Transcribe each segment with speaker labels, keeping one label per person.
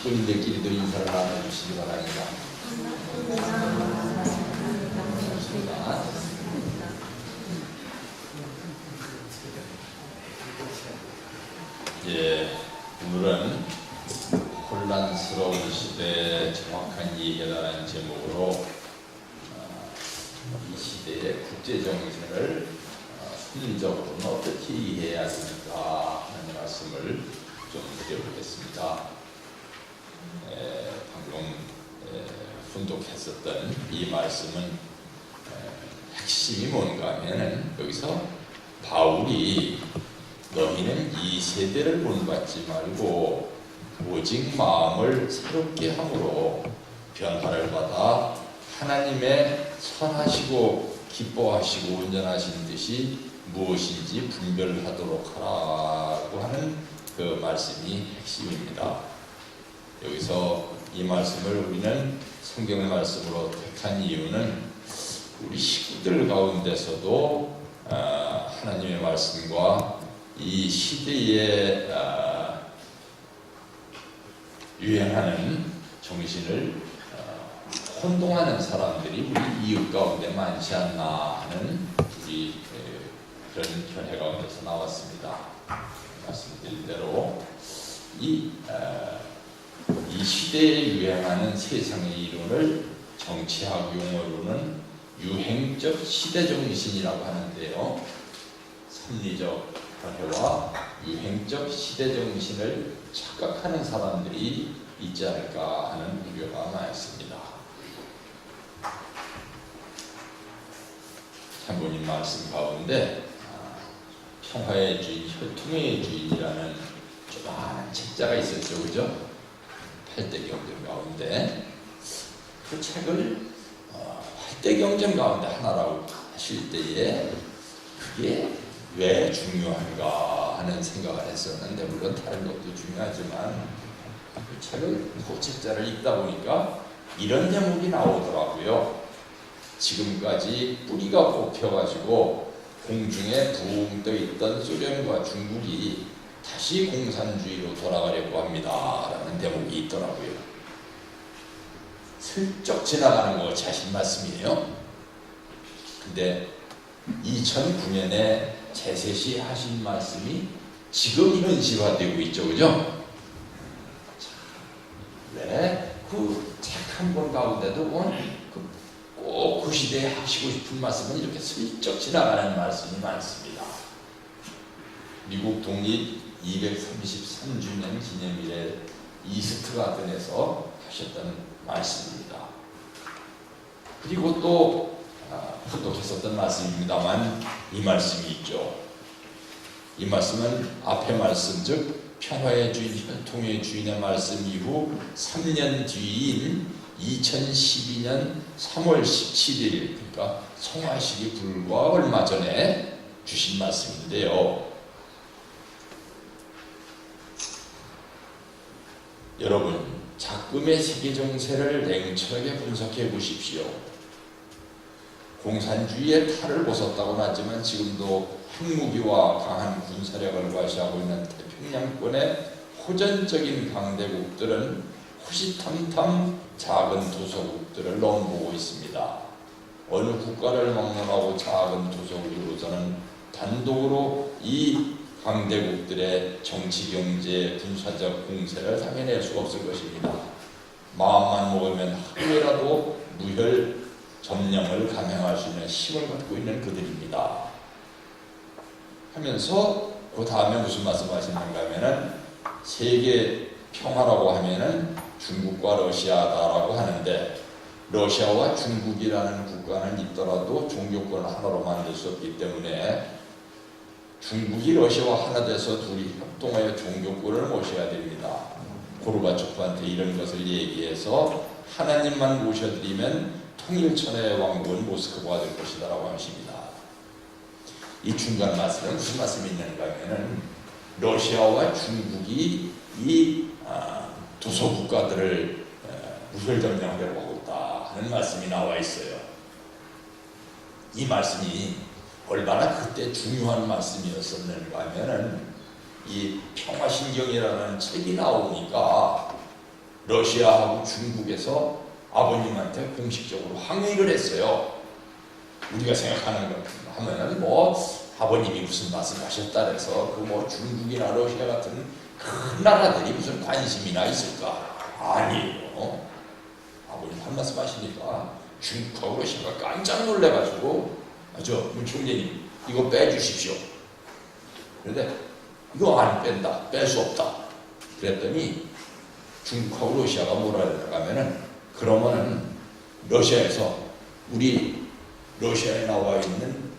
Speaker 1: 본인들끼리도 인사를 나눠주시기 바랍니다. 예, 오늘은 혼란스러운 시대의 정확한 이해라는 제목으로 이 시대의 국제정신을 순리적으로는 어떻게 이해해야 됩니까 하는 말씀을 좀 드려보겠습니다. 방금 훈독했었던 이 말씀은 핵심이 뭔가 하면은 여기서 바울이 너희는 이 세대를 본받지 말고 오직 마음을 새롭게 함으로 변화를 받아 하나님의 선하시고 기뻐하시고 온전하신 뜻이 무엇인지 분별하도록 하라고 하는 그 말씀이 핵심입니다. 여기서 이 말씀을 우리는 성경 말씀으로 택한 이유는 우리 식구들 가운데서도 하나님의 말씀과 이 시대에 유행하는 정신을 혼동하는 사람들이 우리 이웃 가운데 많지 않나 하는 우리 그런 견해 가운데서 나왔습니다. 말씀드린 대로 이 시대에 유행하는 세상의 이론을 정치학 용어로는 유행적 시대정신이라고 하는데요. 선리적 견해와 유행적 시대정신을 착각하는 사람들이 있지 않을까 하는 우려가 많습니다. 장로님 말씀 가운데 평화의 주인, 혈통의 주인이라는 조그마한 책자가 있었죠, 그죠? 8대 경전 가운데 그 책을 8대 경전 가운데 하나라고 하실 때에 그게 왜 중요한가 하는 생각을 했었는데, 물론 다른 것도 중요하지만 그 책을, 그 책자를 읽다 보니까 이런 제목이 나오더라고요. 지금까지 뿌리가 뽑혀가지고 공중에 붕 떠 있던 소련과 중국이 다시 공산주의로 돌아가려고 합니다 라는 대목이 있더라고요. 슬쩍 지나가는 거 자신 말씀이에요. 근데 2009년에 제셋이 하신 말씀이 지금 현실화되고 있죠, 그죠? 왜 그 책 한 권 가운데도 꼭 그 시대에 하시고 싶은 말씀은 이렇게 슬쩍 지나가는 말씀이 많습니다. 미국 독립 233주년 기념일에 이스트 가든에서 하셨던 말씀입니다. 그리고 또 훈독했었던 말씀입니다만 이 말씀이 있죠. 이 말씀은 앞의 말씀, 즉 평화의 주인, 혈통의 주인의 말씀 이후 3년 뒤인 2012년 3월 17일, 그러니까 성화식이 불과 얼마 전에 주신 말씀인데요. 여러분, 작금의 세계 정세를 냉철하게 분석해 보십시오. 공산주의의 탈을 벗었다고는 하지만 지금도 핵무기와 강한 군사력을 과시하고 있는 태평양권의 호전적인 강대국들은 호시탐탐 작은 도서국들을 넘보고 있습니다. 어느 국가를 막론하고 작은 도서국으로서는 단독으로 이 강대국들의 정치, 경제, 군사적 공세를 당해낼 수 없을 것입니다. 마음만 먹으면 하루에라도 무혈 점령을 감행할 수 있는 힘을 갖고 있는 그들입니다. 하면서 그 다음에 무슨 말씀하시는가 하면은 세계 평화라고 하면은 중국과 러시아다라고 하는데, 러시아와 중국이라는 국가는 있더라도 종교권을 하나로 만들 수 없기 때문에 중국이 러시아와 하나 돼서 둘이 협동하여 종교권을 모셔야 됩니다. 고르바초프한테 이런 것을 얘기해서 하나님만 모셔드리면 통일천하의 왕국은 모스크바가 될 것이다 라고 하십니다. 이 중간 말씀은 무슨 말씀이 있는가 하면은 러시아와 중국이 이 도서국가들을 무혈점령하려고 하고 있다 하는 말씀이 나와 있어요. 이 말씀이 얼마나 그때 중요한 말씀이었었는가 하면은 이 평화신경이라는 책이 나오니까 러시아하고 중국에서 아버님한테 공식적으로 항의를 했어요. 우리가 생각하는 거 하면은 뭐 아버님이 무슨 말씀하셨다 그래서 그 뭐 중국이나 러시아 같은 큰 나라들이 무슨 관심이나 있을까? 아니에요. 아버님 한 말씀 하시니까 중국하고 러시아가 깜짝 놀래가지고 총재님 이거 빼주십시오. 그런데 이거 안 뺀다. 뺄 수 없다. 그랬더니 중국하고 러시아가 뭐라 그러냐면은 그러면은 러시아에서 우리 러시아에 나와 있는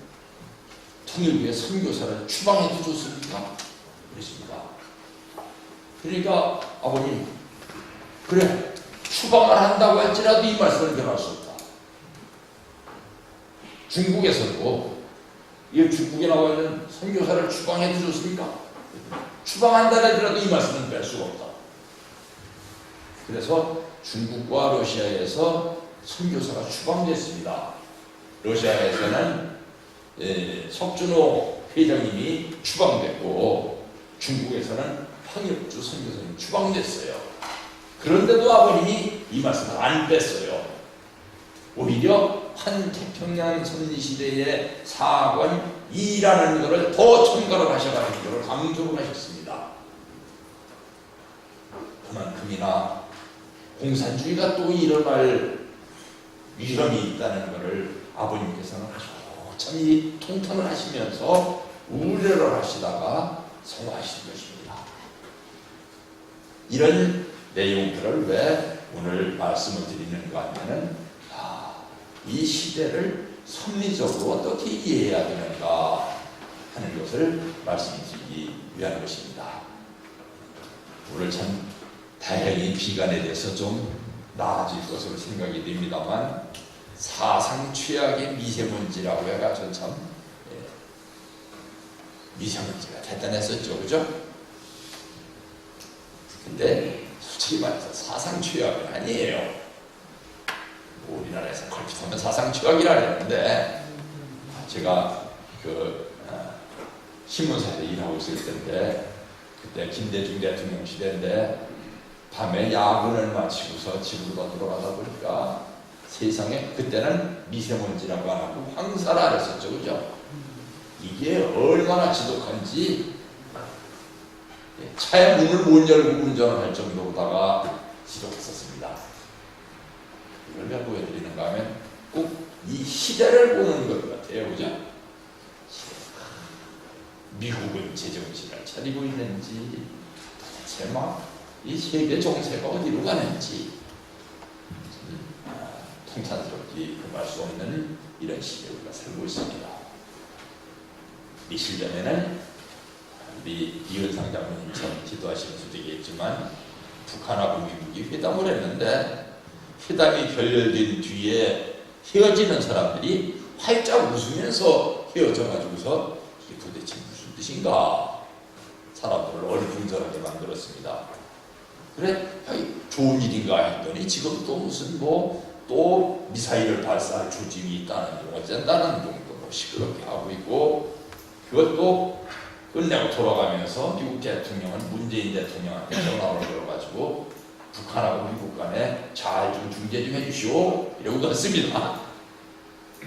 Speaker 1: 통일부의 선교사를 추방해도 좋습니까? 그랬습니다. 그러니까 아버님 그래 추방을 한다고 할지라도 이 말씀을 변할 수 없다. 중국에서도 이 중국에 나와 있는 선교사를 추방해도 좋습니까? 추방한다 할지라도 이 말씀은 뺄 수가 없다. 그래서 중국과 러시아에서 선교사가 추방됐습니다. 러시아에서는 석준호 회장님이 추방됐고 중국에서는 황역주 선교사님이 추방됐어요. 그런데도 아버님이 이 말씀을 안 뺐어요. 오히려 환태평양 선지시대의 사관 2라는 것을 더 첨가를 하셔가지고 이걸 강조를 하셨습니다. 그만큼이나 공산주의가 또 일어날 위험이 있다는 것을 아버님께서는 천천히 통탄을 하시면서 우려를 하시다가 성화하신 것입니다. 이런 내용들을 왜 오늘 말씀을 드리는가 하면은 이 시대를 섭리적으로 어떻게 이해해야 되는가 하는 것을 말씀드리기 위한 것입니다. 오늘 참 다행히 비관에 대해서 좀 나아질 것으로 생각이 됩니다만 사상 최악의 미세먼지라고 해가지고 참 미세먼지가 대단했었죠, 그죠? 근데 솔직히 말해서 사상 최악은 아니에요. 우리나라에서 걸핏하면 사상 최악이라 했는데 제가 신문사에서 일하고 있을 때인데 그때 김대중 대통령 시대인데 밤에 야근을 마치고서 집으로 들어가다 보니까 세상에 그때는 미세먼지라고 안 하고 황사라 그랬었죠, 그죠? 이게 얼마나 지독한지 차에 문을 못 열고 운전을 할 정도로다가 지독했었습니다. 이걸 왜 보여드리는가 하면 꼭 이 시대를 보는 것 같아요, 그죠? 미국은 제정신을 차리고 있는지 도대체 이 세계 정세가 어디로 가는지 통탄스럽게 할 수 없는 이런 시대에 우리가 살고 있습니다. 며칠 전에는 우리 이은상 장로님처럼 기도하시는 수도 북한하고 미국이 회담을 했는데 회담이 결렬된 뒤에 헤어지는 사람들이 활짝 웃으면서 헤어져가지고서 이게 도대체 무슨 뜻인가 사람들을 얼분절하게 만들었습니다. 그래 좋은 일인가 했더니 지금 또 무슨 또 미사일을 발사할 조짐이 있다는 어쩐다는 정도로 시끄럽게 하고 있고 그것도 끝내고 돌아가면서 미국 대통령은 문재인 대통령한테 전화를 걸어가지고 북한하고 미국 간에 잘 좀 중재 좀 해주시오 이러고 갔습니다.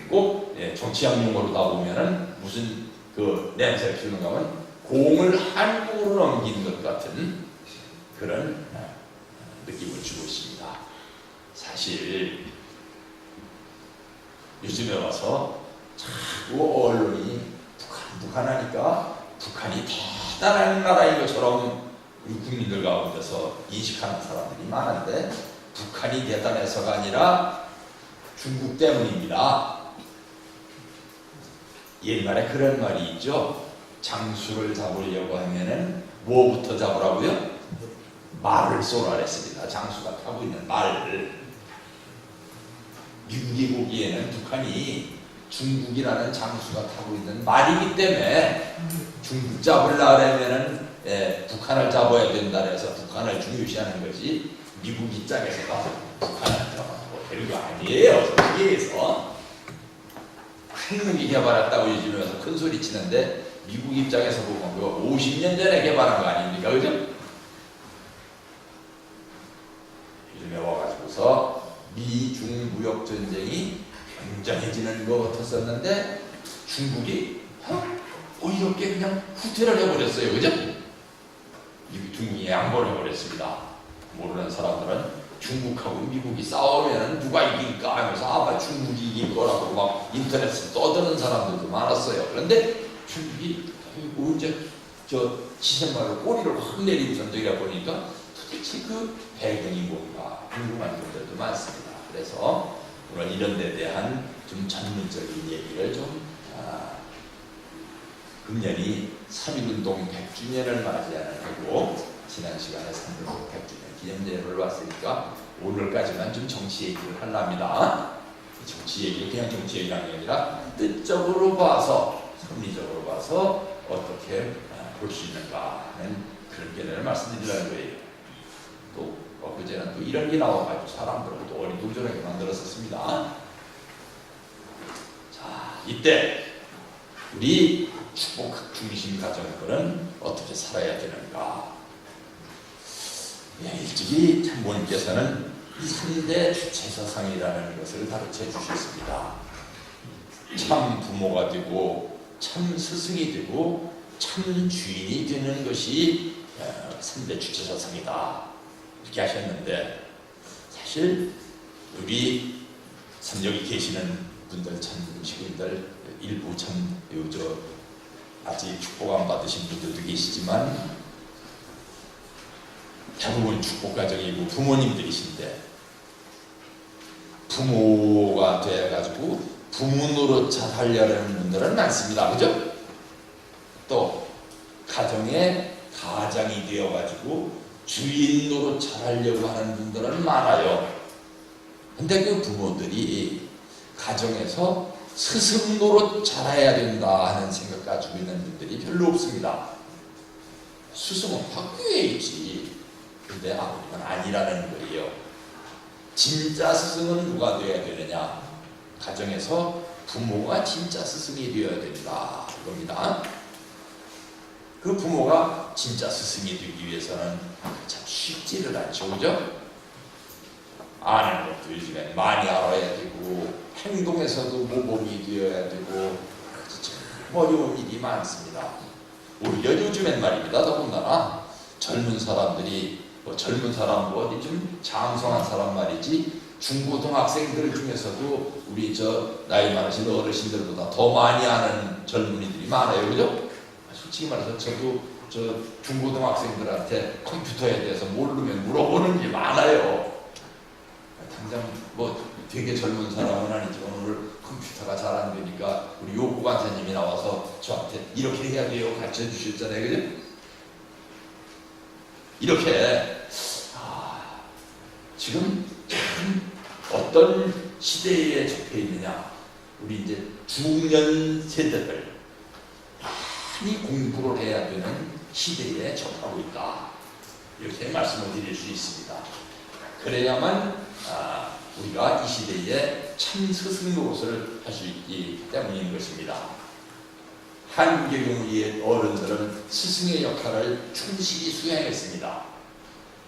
Speaker 1: 꼭 정치학 용어로다 보면은 무슨 냄새 피우는가 하면 공을 한국으로 넘긴 것 같은 그런 느낌을 주고 있습니다. 사실 요즘에 와서 자꾸 언론이 북한 하니까 북한이 대단한 나라인 것처럼 우리 국민들 가운데서 인식하는 사람들이 많은데 북한이 대단해서가 아니라 중국 때문입니다. 옛말에 그런 말이 있죠. 장수를 잡으려고 하면은 뭐부터 잡으라고요? 말을 쏘라 그랬습니다. 장수가 타고 있는 말을. 미국이 보기에는 북한이 중국이라는 장수가 타고 있는 말이기 때문에 중국 잡으려고 하면은 북한을 잡아야 된다 해서 북한을 중요시하는 거지 미국 입장에서가 북한을 잡아도 되는 거 아니에요. 세계에서 큰 무기 개발했다고 요즘에 와서 큰 소리 치는데 미국 입장에서 보면 그거 50년 전에 개발한 거 아닙니까? 그죠? 무역 전쟁이 굉장해지는 것 같았었는데 중국이 이렇게 그냥 후퇴를 해버렸어요. 그죠? 중국이 양보를 해버렸습니다. 모르는 사람들은 중국하고 미국이 싸우면 누가 이길까 하면서 중국이 이길 거라고 막 인터넷에 떠드는 사람들도 많았어요. 그런데 중국이 언제 지sem말로 꼬리를 확 내리고 전쟁이라 보니까 도대체 그 배경이 뭔가 궁금한 분들도 많습니다. 그래서 오늘 이런 데 대한 좀 전문적인 얘기를 좀 금년이 3.1운동 100주년을 맞이하는 해고 지난 시간에 3.1운동 100주년 기념대회를 왔으니까 오늘까지만 좀 정치 얘기를 하랍니다. 정치 얘기를 그냥 정치 얘기라는 게 아니라 뜻적으로 봐서 섭리적으로 봐서 어떻게 볼 수 있는가 하는 그런 개념을 말씀드리려는 거예요. 또 그제는 또 이런 게 나와가지고 사람들을 또 어리둥절하게 만들었었습니다. 자, 이때 우리 축복 중심 가정들은 어떻게 살아야 되는가? 일찍이 참모님께서는 3대 주체사상이라는 것을 가르쳐 주셨습니다. 참 부모가 되고 참 스승이 되고 참 주인이 되는 것이 3대 주체사상이다 이렇게 하셨는데, 사실 우리 여기 계시는 분들 참식구들 일부 아직 축복 안 받으신 분들도 계시지만 대부분 축복 가정이고 부모님들이신데, 부모가 돼가지고 부모 노릇 잘 하려는 분들은 많습니다. 그죠? 또 가정의 가장이 되어가지고 주인 노릇 잘 하려고 하는 분들은 많아요. 근데 그 부모들이 가정에서 스승 노릇 잘해야 된다 하는 생각 가지고 있는 분들이 별로 없습니다. 스승은 학교에 있지. 근데 아버지는 아니라는 거예요. 진짜 스승은 누가 되어야 되느냐? 가정에서 부모가 진짜 스승이 되어야 된다 이겁니다. 그 부모가 진짜 스승이 되기 위해서는 참 쉽지를 않죠. 그죠? 아는 것도 요즘에 많이 알아야 되고 행동에서도 모범이 되어야 되고 참 어려운 일이 많습니다. 오히려 요즘엔 말입니다. 더군다나 젊은 사람들이 젊은 사람 어디 좀 장성한 사람 말이지 중고등학생들 중에서도 우리 나이 많으신 어르신들보다 더 많이 아는 젊은이들이 많아요. 그죠? 솔직히 말해서 저도 중고등학생들한테 컴퓨터에 대해서 모르면 물어보는 게 많아요. 당장 되게 젊은 사람은 아니지만 오늘 컴퓨터가 잘 안 되니까 우리 요구 간사님이 나와서 저한테 이렇게 해야 돼요 가르쳐 주셨잖아요. 그죠? 이렇게 지금 어떤 시대에 접해 있느냐? 우리 이제 중년 세대들 많이 공부를 해야 되는 시대에 접하고 있다. 이렇게 말씀을 드릴 수 있습니다. 그래야만 우리가 이 시대에 참 스승 노릇을 할 수 있기 때문인 것입니다. 한국의 경우에 어른들은 스승의 역할을 충실히 수행했습니다.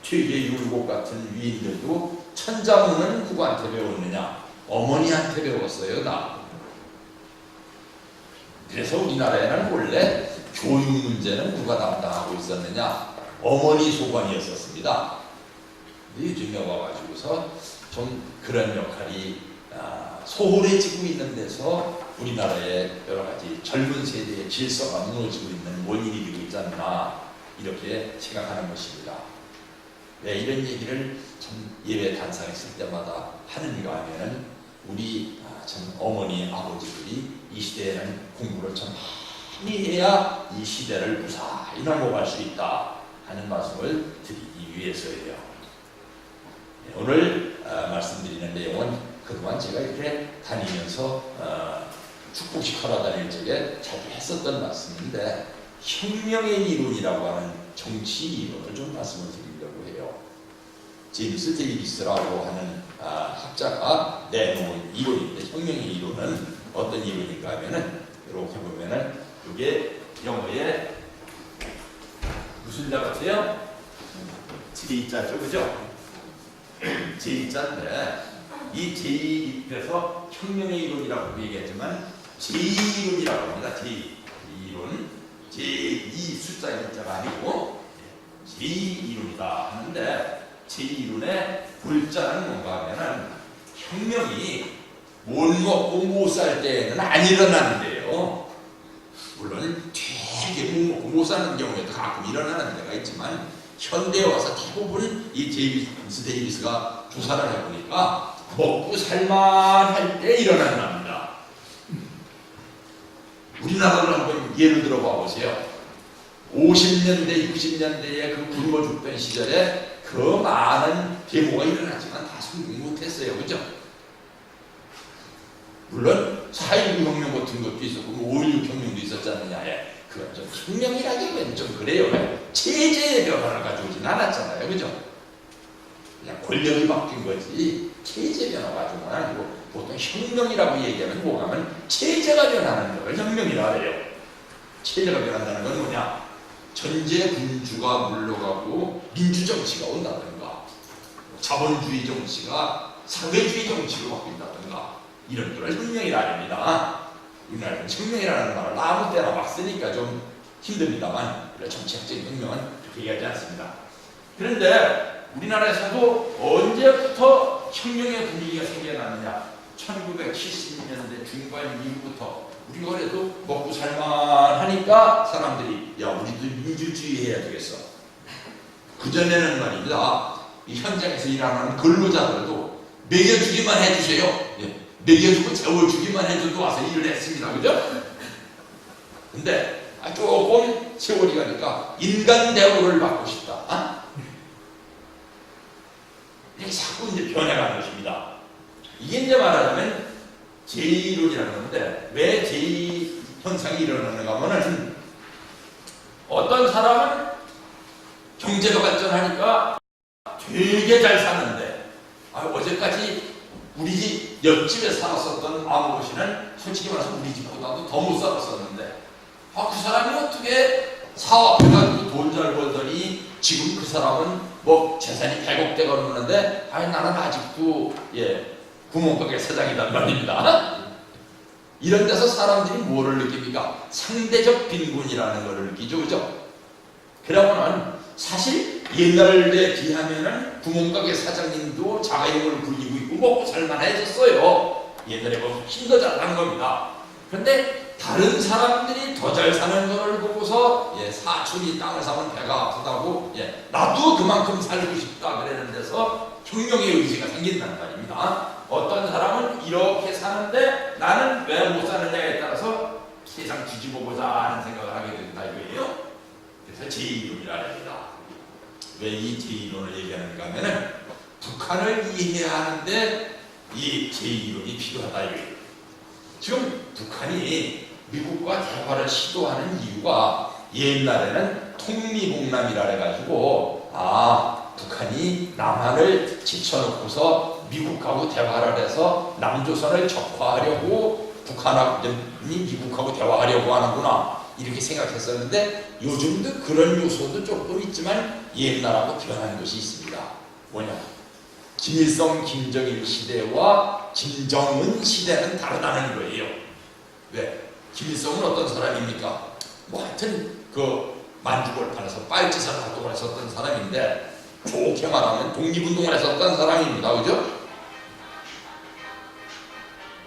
Speaker 1: 퇴계 율곡 같은 위인들도 천자문은 누구한테 배웠느냐? 어머니한테 배웠어요. 나. 그래서 우리나라에는 원래 교육 문제는 누가 담당하고 있었느냐? 어머니 소관이었었습니다. 요즘에 와가지고서 좀 그런 역할이 소홀해지고 있는 데서 우리나라의 여러 가지 젊은 세대의 질서가 무너지고 있는 원인이 되고 있지 않나 이렇게 생각하는 것입니다. 왜 이런 얘기를 참 예배 단상했을 때마다 하는가 하면은 우리 참 어머니 아버지들이 이 시대에는 공부를 참 많이 해야 이 시대를 무사히 넘어갈 수 있다 하는 말씀을 드리기 위해서예요. 오늘 말씀드리는 내용은 그동안 제가 이렇게 다니면서 축복식 하러 다닐 적에 자주 했었던 말씀인데, 혁명의 이론이라고 하는 정치 이론을 좀 말씀을 드리려고 해요. 제임스 데이비스라고 하는 학자가 내놓은 이론인데, 혁명의 이론은 어떤 이론인가 하면은 이렇게 보면은 이게 영어에 무슨 자 같아요? J자죠, 그죠? J자인데 이 제2입에서 혁명의 이론이라고 얘기하지만 제2이론이라고 합니다. 제2이론, 제2 숫자 일자가 아니고 제2이론이다 하는데 제2이론의 골자는 뭔가 하면은 혁명이 못 먹고 못 살 때에는 안 일어나는데요. 물론 되게 못 먹고 못 사는 경우에도 가끔 일어나는 데가 있지만 현대에 와서 대부분 이 제임스 데이비스가 조사를 해보니까 먹고 살만할 때 일어난답니다. 우리나라를 한번 예를 들어 봐보세요. 50년대, 60년대에 그 굶어 죽던 시절에 그 많은 데모가 일어났지만 다 성공 못했어요. 그죠? 물론 4.19 혁명 같은 것도 있었고 5.16 혁명도 있었지 않느냐. 그건 좀 혁명이라기엔 좀 그래요. 체제의 변화를 가져오진 않았잖아요. 그죠? 그냥 권력이 바뀐 거지 체제 변화 가지고는 아니고 보통 혁명이라고 얘기하면 뭐가면 체제가 변하는 걸 혁명이라 해요. 체제가 변한다는 건 뭐냐? 전제 군주가 물러가고 민주정치가 온다든가 자본주의 정치가 사회주의 정치로 바뀐다든가 이런 걸 혁명이라 합니다. 우리나라는 혁명이라는 말을 아무 때나 막 쓰니까 좀 힘듭니다만 정치학적인 혁명은 그렇게 얘기하지 않습니다. 그런데 우리나라에서도 언제부터 혁명의 분위기가 생겨났느냐? 1970년대 중반 이후부터 우리가 그래도 먹고 살만하니까 사람들이 야 우리도 민주주의 해야 되겠어. 그전에는 말입니다. 이 현장에서 일하는 근로자들도 먹여주기만 해주세요. 먹여주고 재워주기만 해줘도 와서 일을 했습니다. 그죠? 근데 조금 세월이 가니까 인간 대우를 받고 싶다. 이게 자꾸 이제 변해가는 것입니다. 이게 이제 말하자면 제2이론이라는 건데 왜 제2 현상이 일어나는가 하면은 어떤 사람은 경제가 발전하니까 되게 잘 사는데 어제까지 우리 집 옆집에 살았었던 아버지는 솔직히 말해서 우리 집보다도 더 못 살았었는데 그 사람이 어떻게 사업해가지고 돈 잘 벌더니 지금 그 사람은 뭐 재산이 100억대가 넘는데 나는 아직도 구멍가게 사장이란 말입니다. 이런 데서 사람들이 뭐를 느낍니까? 상대적 빈곤이라는 것을 느끼죠. 그죠? 그러면은 사실 옛날에 비하면은 구멍가게 사장님도 자가용을 굴리고 있고 먹고 살만해졌어요. 옛날에 뭐 힘도 잘 난 겁니다. 그런데 다른 사람들이 더 잘 사는 것을 보고서 사촌이 땅을 사면 배가 아프다고 나도 그만큼 살고 싶다 그러는 데서 혁명의 의지가 생긴다는 말입니다. 어떤 사람은 이렇게 사는데 나는 왜 못 사느냐에 따라서 세상 뒤집어보자 하는 생각을 하게 된다 이거예요. 그래서 제2이론이라 합니다. 왜 이 제2이론을 얘기하는가 하면은 북한을 이해해야 하는데 이 제2이론이 필요하다 이거예요. 지금 북한이 미국과 대화를 시도하는 이유가 옛날에는 통미봉남이라 해가지고 북한이 남한을 제쳐놓고서 미국하고 대화를 해서 남조선을 적화하려고 북한이 미국하고 대화하려고 하는구나 이렇게 생각했었는데 요즘도 그런 요소도 조금 있지만 옛날하고 변한 것이 있습니다. 뭐냐? 김일성, 김정일 시대와 김정은 시대는 다르다는 거예요. 왜? 김일성은 어떤 사람입니까? 하여튼 만주골판에서 빨치산 활동을 했었던 사람인데 좋게 말하면 독립운동을 했었던 사람입니다. 그죠?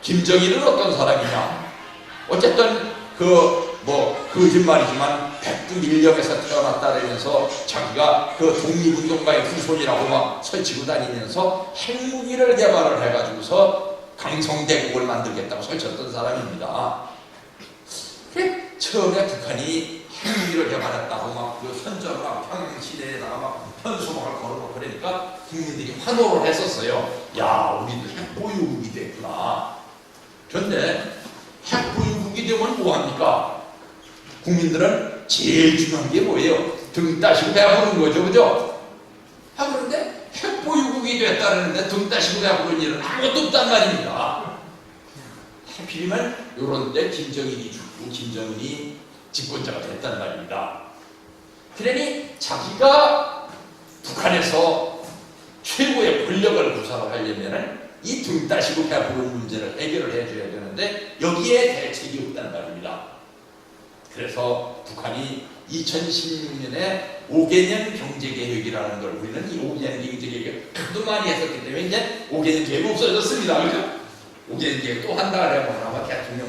Speaker 1: 김정일은 어떤 사람이냐? 어쨌든 거짓말이지만 백두 밀령에서 태어났다 그러면서 자기가 독립운동가의 후손이라고 막 설치고 다니면서 핵무기를 개발을 해가지고서 강성대국을 만들겠다고 설쳤던 사람입니다. 처음에 북한이 핵무기를 개발했다고 막 선전을 하고 평양시내에다가 막 현수막을 걸어놓고 그러니까 국민들이 환호를 했었어요. 야, 우리도 핵보유국이 됐구나. 그런데 핵보유국이 되면 뭐합니까? 국민들은 제일 중요한 게 뭐예요? 등 따시고 배부른 거죠. 그죠? 그런데 핵보유국이 됐다는데 등 따시고 배부른 일은 아무것도 없단 말입니다. 하필이면 요런 때 김정일이 죽고 김정은이 집권자가 됐단 말입니다. 그러니 자기가 북한에서 최고의 권력을 구사를 하려면은 이 등 따시고 배부른 문제를 해결을 해줘야 되는데 여기에 대책이 없다는 말입니다. 그래서 북한이 2016년에 5개년 경제계획이라는 걸 우리는 이 5개년 경제계획을 하도 많이 했었기 때문에 이제 5개년 계획이 없어졌습니다. 그죠? 5개년 계획 또 한다 그러면 아마 대통령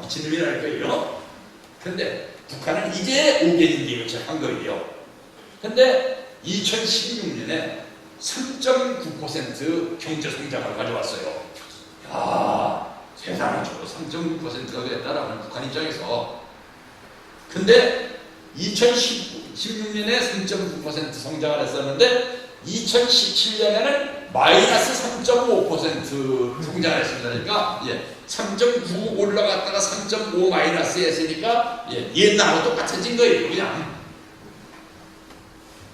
Speaker 1: 미친놈이랄 거예요. 근데 북한은 이제 5개년 계획을 한 거예요. 근데 2016년에 3.9% 경제 성장을 가져왔어요. 야, 세상이죠. 3.9%가 됐다라는 북한 입장에서. 근데 2016년에 3.9% 성장을 했었는데 2017년에는 마이너스 3.5% 성장을 했습니다. 그러니까 3.9 올라갔다가 3.5 마이너스 했으니까 옛날하고 똑같아진 거예요. 그냥.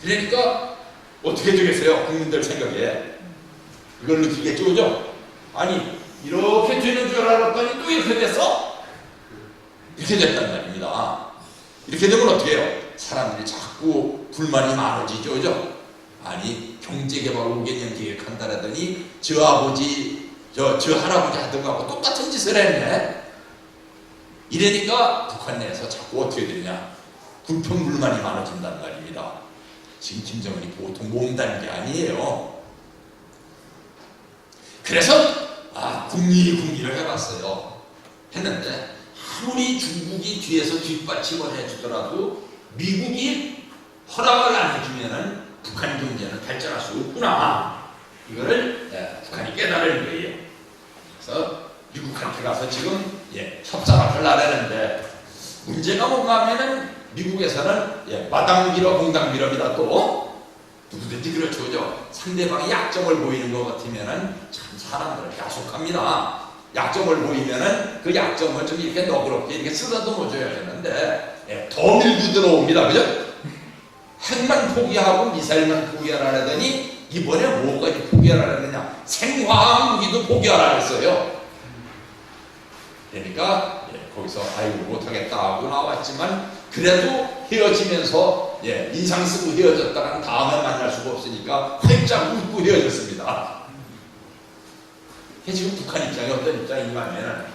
Speaker 1: 그러니까 어떻게 되겠어요? 국민들 생각에. 이걸 느끼겠죠, 그죠? 아니 이렇게 되는 줄 알았더니 또 이렇게 됐어? 이렇게 됐단 말입니다. 이렇게 되면 어떻게 해요? 사람들이 자꾸 불만이 많아지죠, 그죠? 아니 경제개발 5개년 계획한다라더니 저 아버지 저 할아버지 하던 거하고 똑같은 짓을 했네. 이러니까 북한 내에서 자꾸 어떻게 되냐? 불평불만이 많아진단 말입니다. 지금 김정은이 보통 몸다는 게 아니에요. 그래서 국리를 해봤어요. 했는데 아무리 중국이 뒤에서 뒷받침을 해주더라도 미국이 허락을 안 해주면은 북한 경제는 발전할 수 없구나. 이거를 북한이 깨달은 거예요. 그래서 미국한테 가서 지금 협상을 하려는데 문제가 뭔가 하면은 미국에서는 마당 밀어 공당 밀어입니다. 또 누구든지 그렇죠, 그죠? 상대방이 약점을 보이는 것 같으면은 참 사람들은 야속합니다. 약점을 보이면은 그 약점을 좀 이렇게 너그럽게 이렇게 쓰다듬어줘야 되는데 더 밀고 들어옵니다, 그죠? 핵만 포기하고 미사일만 포기하라 하더니 이번에 뭐까지 포기하라 했느냐? 생화학 무기도 포기하라 했어요. 그러니까 거기서 아이고 못하겠다 하고 나왔지만 그래도 헤어지면서 인상 쓰고 헤어졌다간 다음에 만날 수가 없으니까 활짝 웃고 헤어졌습니다. 지금 북한 입장이 어떤 입장인가 하면은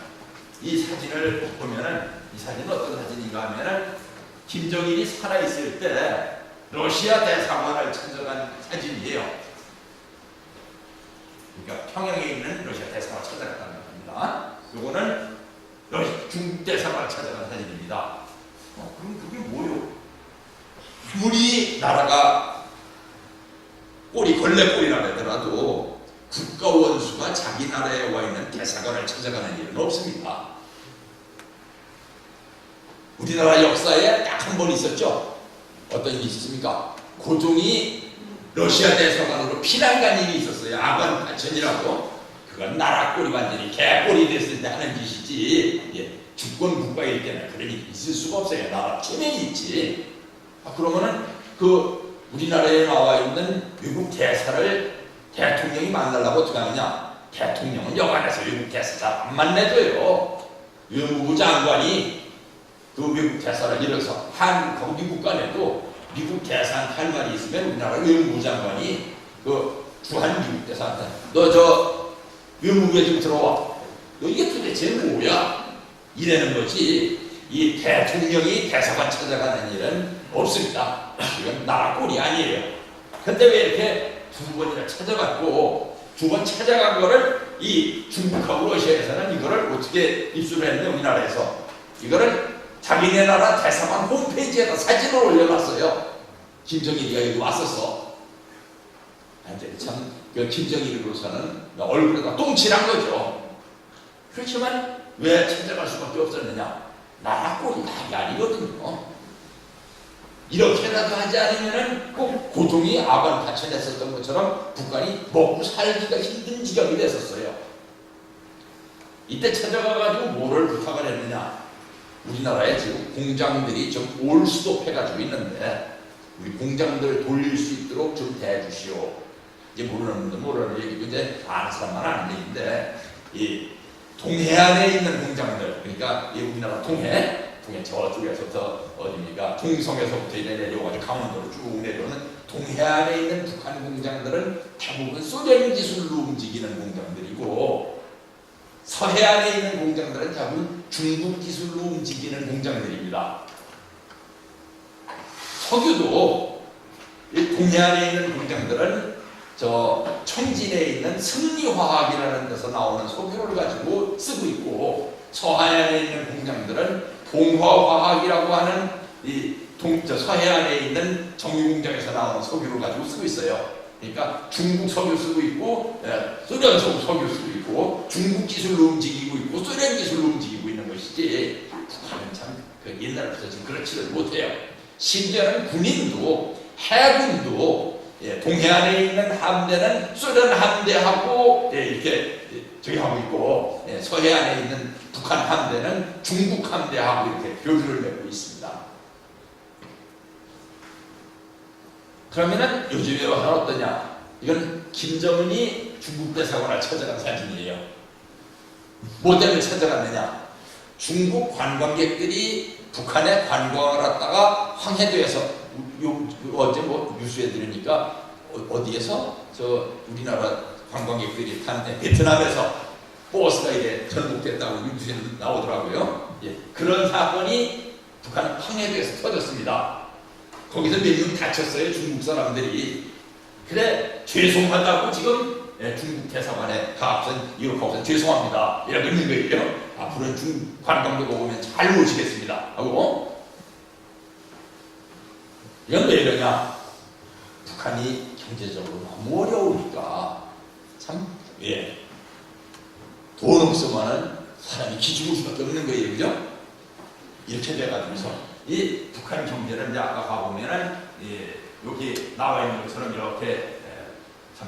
Speaker 1: 이 사진을 보면은 이 사진은 어떤 사진인가 하면은 김정일이 살아있을 때 러시아 대사관을 찾아간 사진이에요. 그러니까 평양에 있는 러시아 대사관을 찾아갔다는 겁니다. 요거는 중국 대사관을 찾아간 사진입니다. 그럼 그게 뭐요? 아무리 나라가 꼴이 걸레꼴이라 하더라도 국가 원수가 자기 나라에 와 있는 대사관을 찾아가는 일은 없습니다. 우리나라 역사에 딱 한 번 있었죠. 어떤 일이 있습니까? 고종이 러시아 대사관으로 피난 간 일이 있었어요. 아관 파천이라고. 그건 나라 꼴이 완전히 개꼴이 됐을 때 하는 짓이지. 주권 국가일 때는 그런 일이 있을 수가 없어요. 나라 체면이 있지. 그러면은 그 우리나라에 나와 있는 외국 대사를 대통령이 만나려고 어떻게 하느냐? 대통령은 여관에서 외국 대사 잘 안 만나줘요. 외무부 장관이 그 외국 대사를 이뤄서 한국 미국 간에도 미국 대사한테 할 말이 있으면 우리나라 외무부 장관이 그 주한 미국 대사한테 너 저 외무부에 좀 들어와. 너 이게 도대체 뭐야? 이래는 거지. 이 대통령이 대사관 찾아가는 일은 없습니다. 이건 나라 꼴이 아니에요. 근데 왜 이렇게 두 번이나 찾아갔고 두 번 찾아간 거를 이 중국하고 러시아에서는 이거를 어떻게 입수를 했냐? 우리나라에서 이거를 자기네 나라 대사관 홈페이지에다 사진을 올려놨어요. 김정일이가 여기 왔었어. 참 김정일으로서는 얼굴에다 똥칠한 거죠. 그렇지만 왜 찾아갈 수밖에 없었느냐? 나라 꼴이 답이 아니거든요. 이렇게라도 하지 않으면은 꼭 고종이 아관 파천했었던 것처럼 북한이 먹고 살기가 힘든 지경이 됐었어요. 이때 찾아가가지고 뭐를 부탁을 했느냐? 우리나라에 지금 공장들이 좀 올스톱 해가지고 있는데 우리 공장들 돌릴 수 있도록 좀 대주시오. 이제 모르는 분들 모르는 얘기고 이제 아는 사람만 아는 얘기인데 이 동해안에 있는 공장들, 그러니까 이 우리나라 북풍의 저쪽에서부터 어딥니까? 동성에서부터 이래 내려와가지고 강원도로 쭉 내려오는 동해안에 있는 북한 공장들은 대부분 소련 기술로 움직이는 공장들이고, 서해안에 있는 공장들은 대부분 중국 기술로 움직이는 공장들입니다. 석유도 동해안에 있는 공장들은 저 청진에 있는 승리화학이라는 데서 나오는 석유를 가지고 쓰고 있고, 서해안에 있는 공장들은 동화화학이라고 하는 서해안에 있는 정유공장에서 나오는 석유를 가지고 쓰고 있어요. 그러니까 중국 석유 쓰고 있고, 소련 석유 쓰고 있고, 중국 기술로 움직이고 있고, 소련 기술로 움직이고 있는 것이지, 북한은 참 옛날부터 지금 그렇지를 못해요. 심지어는 군인도, 해군도, 동해안에 있는 함대는 소련 함대하고 이렇게 저기 하고 있고, 서해안에 있는 북한 함대는 중국 함대하고 이렇게 교류를 맺고 있습니다. 그러면은 요즘에 와서는 어떠냐? 이건 김정은이 중국 대사관을 찾아간 사진이에요. 뭐 때문에 찾아갔느냐? 중국 관광객들이 북한에 관광을 왔다가 황해도에서 어제 뭐 뉴스에 들으니까 어디에서 저 우리나라 관광객들이 탄 베트남에서 버스가 이제 전복됐다고 뉴스에 나오더라고요. 그런 사건이 북한 황해도에서 터졌습니다. 거기서 몇 명 다쳤어요, 중국 사람들이. 그래, 죄송하다고 지금 중국 대사관에 가서 이렇게 죄송합니다 이라고 있는 거예요. 앞으로는 중국 관광객 오면 잘 모시겠습니다 하고. 이건 왜 이러냐? 북한이 경제적으로 너무 어려우니까 참, 돈 없으면은 사람이 기죽을 수밖에 없는 거예요, 그죠? 이렇게 돼가지고서 이 북한 경제는 이제 아까 가보면은 여기 나와 있는 것처럼 이렇게 참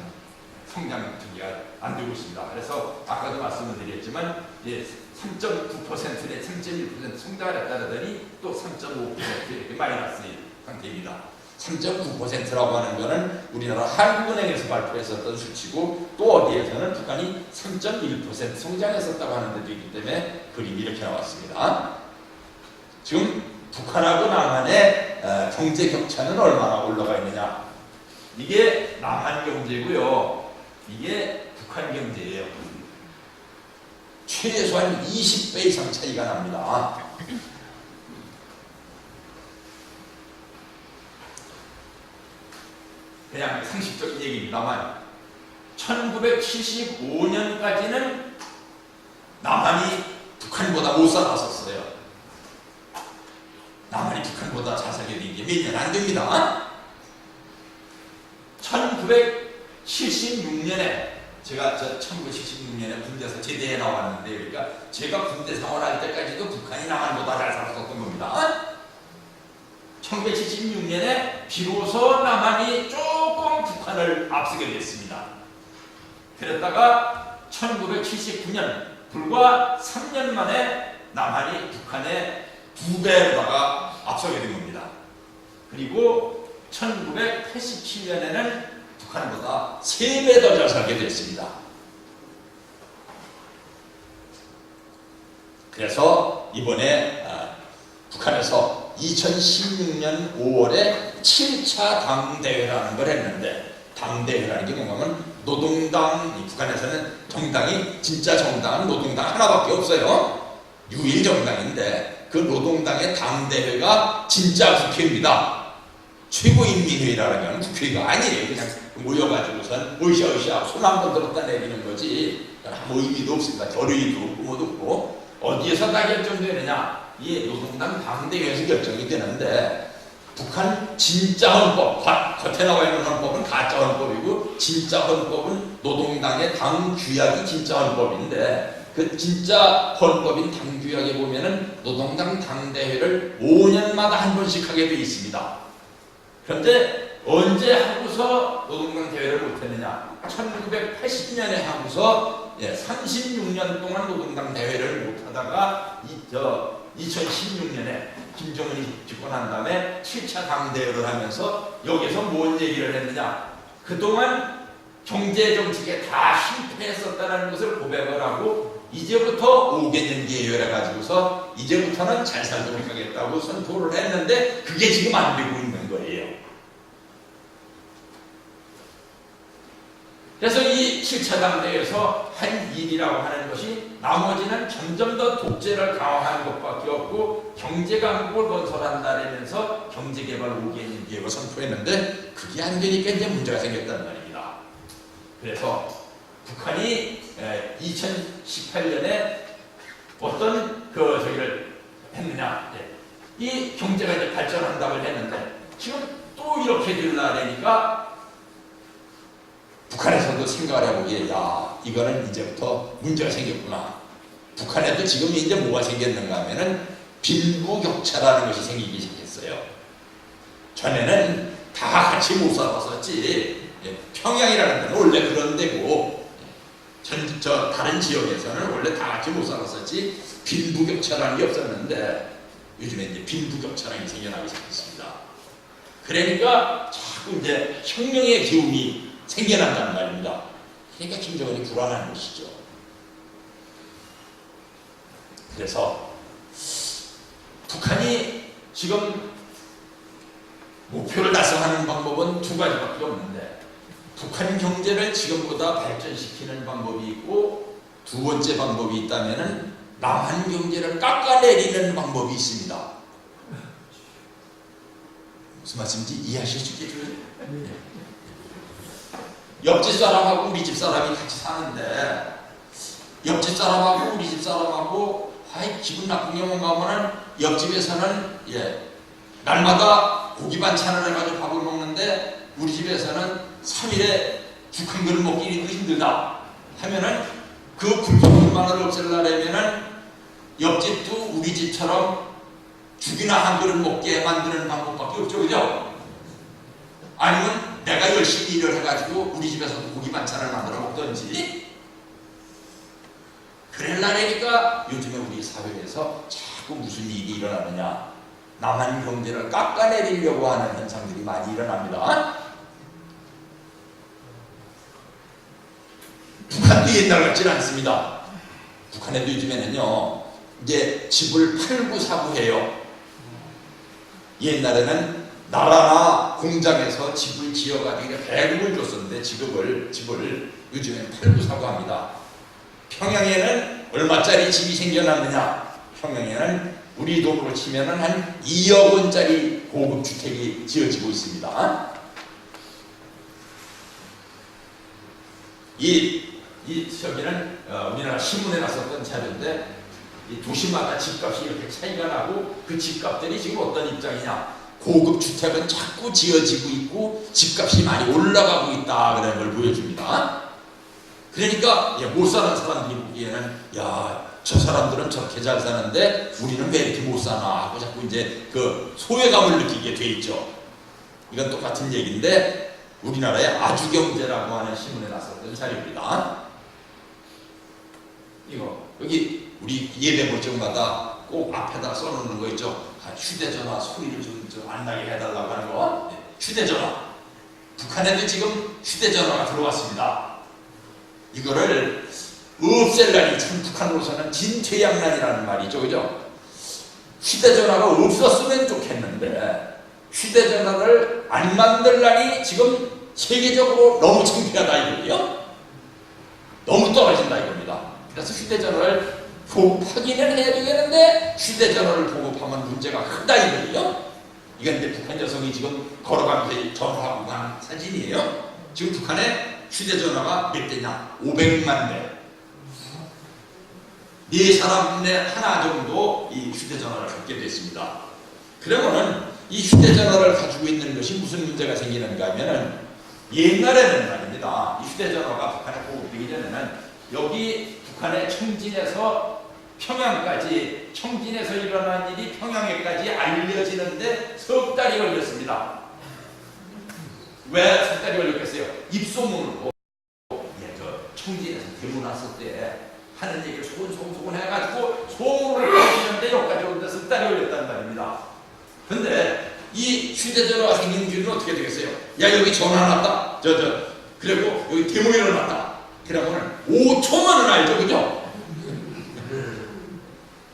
Speaker 1: 성장 주기가 안 되고 있습니다. 그래서 아까도 말씀을 드렸지만 3.9%에 3.1% 성장을 했다 그러더니 또 3.5% 이렇게 마이너스 상태입니다. 3.9%라고 하는 것은 우리나라 한국은행에서 발표했었던 수치고, 또 어디에서는 북한이 3.1% 성장했었다고 하는 데도 있기 때문에 그림이 이렇게 나왔습니다. 지금 북한하고 남한의 경제 격차는 얼마나 올라가 있느냐? 이게 남한 경제고요, 이게 북한 경제예요. 최소한 20배 이상 차이가 납니다. 그냥 상식적인 얘기입니다만 1975년까지는 남한이 북한보다 못 살았었어요. 남한이 북한보다 잘 살게 된 게 몇 년 안 됩니다. 1976년에 제가 1976년에 군대에서 제대해 나왔는데, 그러니까 제가 군대 생활할 때까지도 북한이 남한보다 잘 살았었던 겁니다. 1976년에 비로소 남한이 조금 북한을 앞서게 됐습니다. 그랬다가 1979년 불과 3년 만에 남한이 북한의 2배로다가 앞서게 된 겁니다. 그리고 1987년에는 북한보다 3배 더 잘 살게 됐습니다. 그래서 이번에 북한에서 2016년 5월에 7차 당대회라는 걸 했는데, 당대회라는 게 뭔가면 노동당, 북한에서는 정당이, 진짜 정당은 노동당 하나밖에 없어요. 유일 정당인데 그 노동당의 당대회가 진짜 국회입니다. 최고인민회의라는 건 국회가 아니에요. 그냥 모여가지고선 으쌰으쌰 손 한 번 들었다 내리는 거지 아무 의미도 없습니다. 결의도 없고 뭐도 없고. 어디에서 다 결정되느냐? 이 노동당 당대회에서 결정이 되는데, 북한 진짜 헌법, 겉에 나와 있는 헌법은 가짜 헌법이고, 진짜 헌법은 노동당의 당규약이 진짜 헌법인데, 그 진짜 헌법인 당규약에 보면은 노동당 당대회를 5년마다 한 번씩 하게 돼 있습니다. 그런데 언제 하고서 노동당 대회를 못했느냐? 1980년에 하고서 36년 동안 노동당 대회를 못하다가 2016년에 김정은이 집권한 다음에 7차 당대회를 하면서 여기서 뭔 얘기를 했느냐? 그동안 경제정책에 다 실패했었다는 것을 고백을 하고 이제부터 5개년 계획을 해가지고서 이제부터는 잘 살도록 하겠다고 선포를 했는데 그게 지금 안 되고 있는 거예요. 그래서 이 7차 당대에서 한 일이라고 하는 것이 나머지는 점점 더 독재를 강화하는 것밖에 없고 경제강국을 건설한다면서 경제개발 5개년 계획을 선포했는데 그게 안 되니까 이제 문제가 생겼단 말입니다. 그래서 북한이 2018년에 어떤 저기를 했느냐, 이 경제가 이제 발전한다고 했는데 지금 또 이렇게 되려니까 북한에서도 생각을 해보기에 야 이거는 이제부터 문제가 생겼구나. 북한에도 지금 이제 뭐가 생겼는가 하면은 빈부격차라는 것이 생기기 시작했어요. 전에는 다 같이 못 살았었지. 평양이라는 데는 원래 그런 데고 다른 지역에서는 원래 다 같이 못 살았었지 빈부격차라는 게 없었는데 요즘에 이제 빈부격차라는 게 생겨나기 시작했습니다. 그러니까 자꾸 이제 혁명의 기운이 생겨난다는 말입니다. 그러니까 김정은이 불안한 것이죠. 그래서 북한이 지금 목표를 달성하는 방법은 두 가지밖에 없는데 북한 경제를 지금보다 발전시키는 방법이 있고 두 번째 방법이 있다면 남한 경제를 깎아내리는 방법이 있습니다. 무슨 말씀인지 이해하실 수 있겠죠? 옆집 사람하고 우리 집 사람이 같이 사는데 옆집 사람하고 우리 집 사람하고 기분 나쁜 경우 가면은 옆집에서는 날마다 고기 반찬을 해가지고 밥을 먹는데 우리 집에서는 3일에 죽 한 그릇 먹기도 힘들다 하면은 그 불평불만을 없애려면은 옆집도 우리 집처럼 죽이나 한 그릇 먹게 만드는 방법밖에 없죠, 그죠? 아니면 내가 열심히 일을 해가지고 우리 집에서도 고기 반찬을 만들어 먹던지 그럴라니까 요즘에 우리 사회에서 자꾸 무슨 일이 일어나느냐 남한 경제를 깎아내리려고 하는 현상들이 많이 일어납니다. 북한도 옛날 같지는 않습니다. 북한에도 요즘에는요 이제 집을 팔고 사고 해요. 옛날에는 나라나 공장에서 집을 지어가지고 배급을 줬었는데 집을 요즘엔 팔고 사고 합니다. 평양에는 얼마짜리 집이 생겨났느냐? 평양에는 우리 돈으로 치면은 한 2억 원짜리 고급 주택이 지어지고 있습니다. 저기는 우리나라 신문에 났었던 자료인데 이 도시마다 집값이 이렇게 차이가 나고 그 집값들이 지금 어떤 입장이냐? 고급 주택은 자꾸 지어지고 있고 집값이 많이 올라가고 있다 그런 걸 보여줍니다. 그러니까 못 사는 사람들이 보기에는 저 사람들은 저렇게 잘 사는데 우리는 왜 이렇게 못 사나 하고 자꾸 이제 그 소외감을 느끼게 돼 있죠. 이건 똑같은 얘기인데 우리나라의 아주경제라고 하는 신문에 났었던 자료입니다. 이거 여기 우리 예배 볼 적마다 꼭 앞에다 써놓는 거 있죠. 휴대전화 소리를 좀 안 나게 해달라고 하는 거. 휴대전화. 북한에도 지금 휴대전화가 들어왔습니다. 이거를 없앨라니 참 북한으로서는 진퇴양난이라는 말이죠, 그죠? 휴대전화가 없었으면 좋겠는데 휴대전화를 안 만들라니 지금 세계적으로 너무 창피하다 이거예요. 너무 떨어진다 이겁니다. 그래서 휴대전화를 보급하기는 해야 되겠는데 휴대전화를 보급하면 문제가 크다 이거예요. 이건 이제 북한 여성이 지금 걸어가면서 전화하고 가는 사진이에요. 지금 북한에 휴대전화가 몇 대냐? 500만 대. 네 사람에 하나 정도 이 휴대전화를 갖게 됐습니다. 그러면은 이 휴대전화를 가지고 있는 것이 무슨 문제가 생기는가 하면은 옛날에는 말입니다. 이 휴대전화가 북한에 보급되기 전에는 여기 북한의 청진에서 평양까지 청진에서 일어난 일이 평양에까지 알려지는데 석 달이 걸렸습니다. 왜 석 달이 걸렸겠어요? 입소문으로 청진에서 데모 났을 때 하는 얘기를 소곤소곤 해가지고 소문을 퍼지는데 여기까지 오는데 석 달이 걸렸단 말입니다. 근데 이 휴대전화가 생긴 뒤는 어떻게 되겠어요? 야 여기 전화 났다. 그리고 여기 데모 일어났다. 그러면은 5초만은 알죠, 그죠?